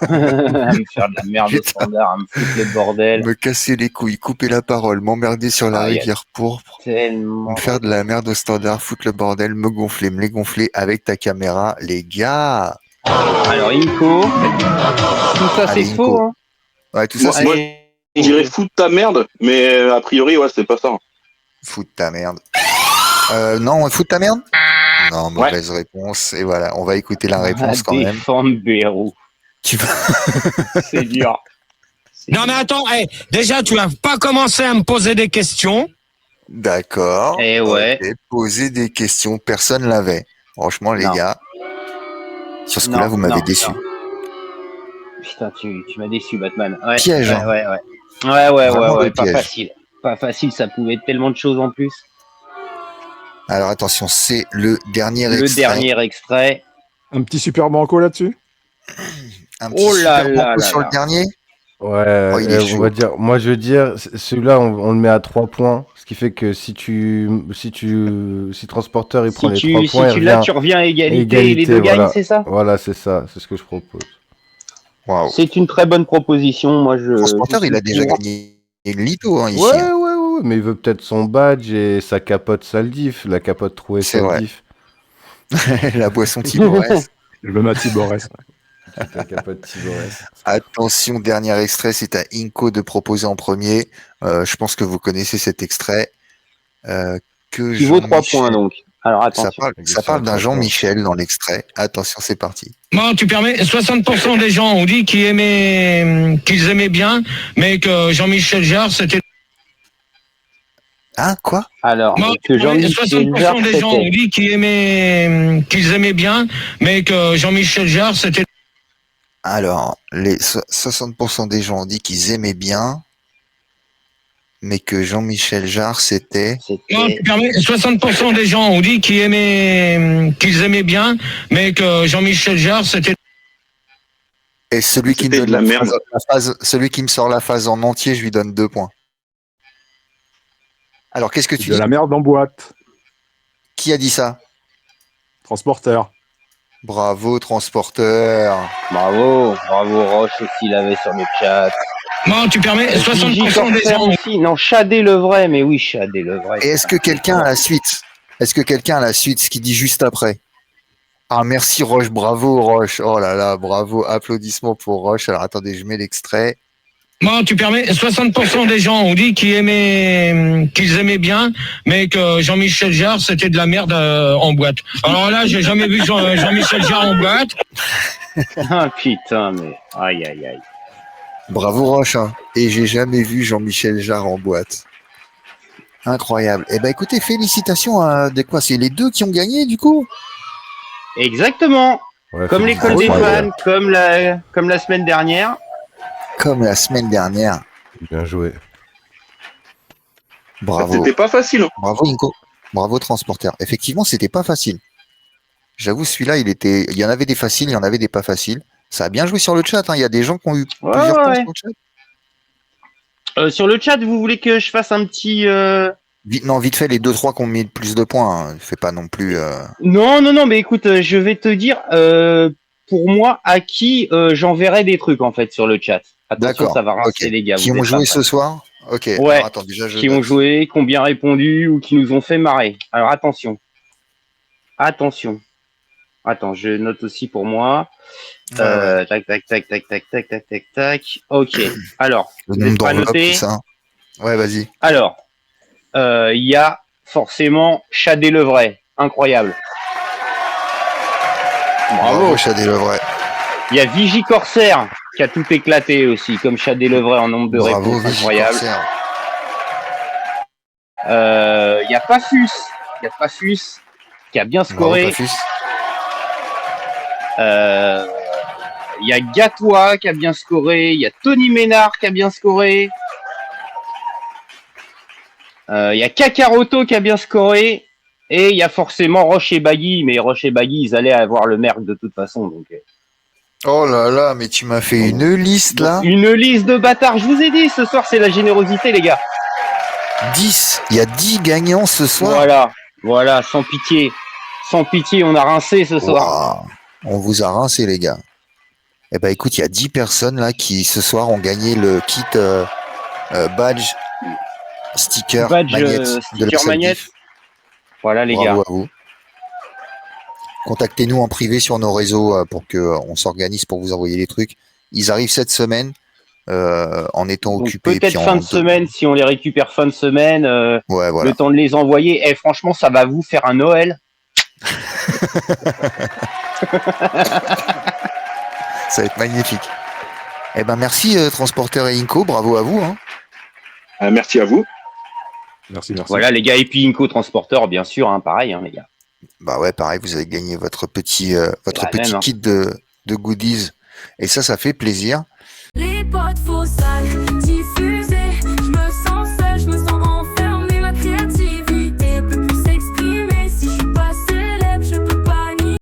À me faire de la merde au Putain. standard, à me foutre le bordel. me casser les couilles, couper la parole, m'emmerder sur la Ah, y a rivière pourpre, Tellement. me faire de la merde au standard, foutre le bordel, me les gonfler avec ta caméra, les gars. Alors Inco, tout ça Allez, c'est Inco. faux. Hein. Ouais, tout ça, Moi, c'est moi, Allez, je dirais foutre ta merde, mais a priori, ouais, c'est pas ça. foutre ta merde. Non, foutre ta merde. Non, mauvaise réponse. Et voilà, on va écouter la réponse quand même. défendre Bérou. Tu vas... C'est dur. C'est Non mais attends, déjà tu as pas commencé à me poser des questions. D'accord. Eh ouais. Ok, poser des questions, personne l'avait. Franchement, les Non. gars, sur ce Non, coup-là, vous m'avez non, déçu. non. Putain, tu m'as déçu, Batman. Ouais, Piège, Ouais, hein. ouais, Vraiment ouais, des pas pièges. facile. Pas facile, ça pouvait être tellement de choses en plus. Alors attention, c'est le dernier Le extrait. dernier extrait. Un petit super banco là-dessus. Un petit Oh là super là banco là sur là. le dernier. Ouais, Oh, il est on chaud. va dire, moi je veux dire, celui-là on le met à 3 points, ce qui fait que si transporteur il prend les 3 points, il Là, revient. tu reviens à égalité, Égalité, les deux gagnent, voilà. c'est ça? Voilà, c'est ça, c'est ce que je propose. Waouh. C'est une très bonne proposition. Moi, je. Transporteur, je il a suis déjà pour. gagné une lito hein, ici. Ouais, hein. ouais, mais il veut peut-être son badge et sa capote Saldif, la capote trouée C'est vrai. Saldif. La boisson Tiborès. Je me mets à Tiborès. La capote Tiborès. Attention, dernier extrait, c'est à Inco de proposer en premier. Je pense que vous connaissez cet extrait. Que Qui vaut 3 Jean-Michel- points donc. Alors Ça attention. parle d'un Jean-Michel dans l'extrait. Attention, c'est parti. Bon, tu permets, 60% des gens ont dit qu'ils aimaient bien, mais que Jean-Michel Jarre, c'était... Hein, quoi? Alors, Bon, que Jean-Michel 60% des gens ont c'était. dit qu'ils aimaient bien, mais que Jean-Michel Jarre, c'était... Alors, les 60% des gens ont dit qu'ils aimaient bien, mais que Jean-Michel Jarre, c'était... Bon, C'était. tu permets, 60% des gens ont dit qu'ils aimaient bien, mais que Jean-Michel Jarre, c'était... Et celui qui me C'était donne de la merde. celui qui me sort la phase en entier, je lui donne 2 points. Alors, qu'est-ce que tu De dis? la merde en boîte. Qui a dit ça? Transporteur. Bravo, transporteur. Bravo Roche aussi, il avait sur le chat. Bon, tu permets, 60% des gens... aussi. Non, Chadé le vrai, mais oui, Chadé le vrai. Et est-ce que quelqu'un a la suite? Est-ce que quelqu'un a la suite, ce qu'il dit juste après? Ah, merci Roche, bravo Roche. Oh là là, bravo, applaudissements pour Roche. Alors attendez, je mets l'extrait. Bon, tu permets, 60% des gens ont dit qu'ils aimaient bien, mais que Jean-Michel Jarre, c'était de la merde en boîte. Alors là, j'ai jamais vu Jean-Michel Jarre en boîte. Ah putain, mais aïe aïe aïe. Bravo Roche, hein. Et j'ai jamais vu Jean-Michel Jarre en boîte. Incroyable. Eh ben écoutez, félicitations à des quoi, c'est les deux qui ont gagné du coup. Exactement. Ouais, Comme l'école des fans, comme la semaine dernière. Comme la semaine dernière. Bien joué. Bravo. C'était pas facile. Hein. Bravo Inco. Bravo Transporteur. Effectivement, c'était pas facile. J'avoue, celui-là, il y en avait des faciles, il y en avait des pas faciles. Ça a bien joué sur le chat, hein. Il y a des gens qui ont eu plusieurs points sur le chat. Sur le chat, vous voulez que je fasse un petit... Vite fait, les 2-3 qui ont mis le plus de points. Hein. Fais pas non plus... Non, mais écoute, je vais te dire, pour moi, à qui j'enverrai des trucs, en fait, sur le chat. Attention, D'accord. ça va rincer, Ok. les gars. Qui vous ont êtes joué pas ce prêts. soir? Ok. Ouais. Alors, attends, déjà, Qui ont joué, qui ont bien répondu ou qui nous ont fait marrer. Alors, attention. Attends, je note aussi pour moi. Ouais. Tac. Ok. Alors, Le vous nombre n'êtes pas d'enveloppes, noté. tout ça. Ouais, vas-y. Alors, il y a forcément Chadé Levray. Incroyable. Bravo. Chadé Levray. Il y a Vigie Corsaire qui a tout éclaté aussi, comme Chadé Levray en nombre de Bravo, réponses. Vigie Incroyable. Corsaire. Il y a Pafus. Qui a bien Bravo, scoré. Pafus. Il y a Gatois qui a bien scoré. Il y a Tony Ménard qui a bien scoré. Il y a Kakaroto qui a bien scoré. Et il y a forcément Roche et Baggy. Mais Roche et Baggy, ils allaient avoir le merc de toute façon. Donc, Oh là là, mais tu m'as fait une liste là. une liste de bâtards. Je vous ai dit, ce soir, c'est la générosité, les gars. 10. Il y a 10 gagnants ce soir. Voilà, sans pitié. Sans pitié, on a rincé ce soir. Wow. On vous a rincé, les gars. Eh ben, écoute, il y a 10 personnes là qui ce soir ont gagné le kit badge, sticker, magnette, sticker magnette. Voilà, les gars. Bravo à vous. Contactez-nous en privé sur nos réseaux pour qu'on s'organise pour vous envoyer les trucs. Ils arrivent cette semaine en étant Donc, occupés. peut-être fin de semaine, si on les récupère fin de semaine, ouais, voilà. le temps de les envoyer. Et franchement, ça va vous faire un Noël. Ça va être magnifique. Eh ben merci Transporteur et Inco, bravo à vous. Hein. Merci à vous. Merci. Voilà les gars, et puis Inco Transporteur, bien sûr, hein, pareil hein, les gars. Bah ouais, pareil, vous avez gagné votre petit même, kit de goodies. Et ça fait plaisir. Les potes faux sales,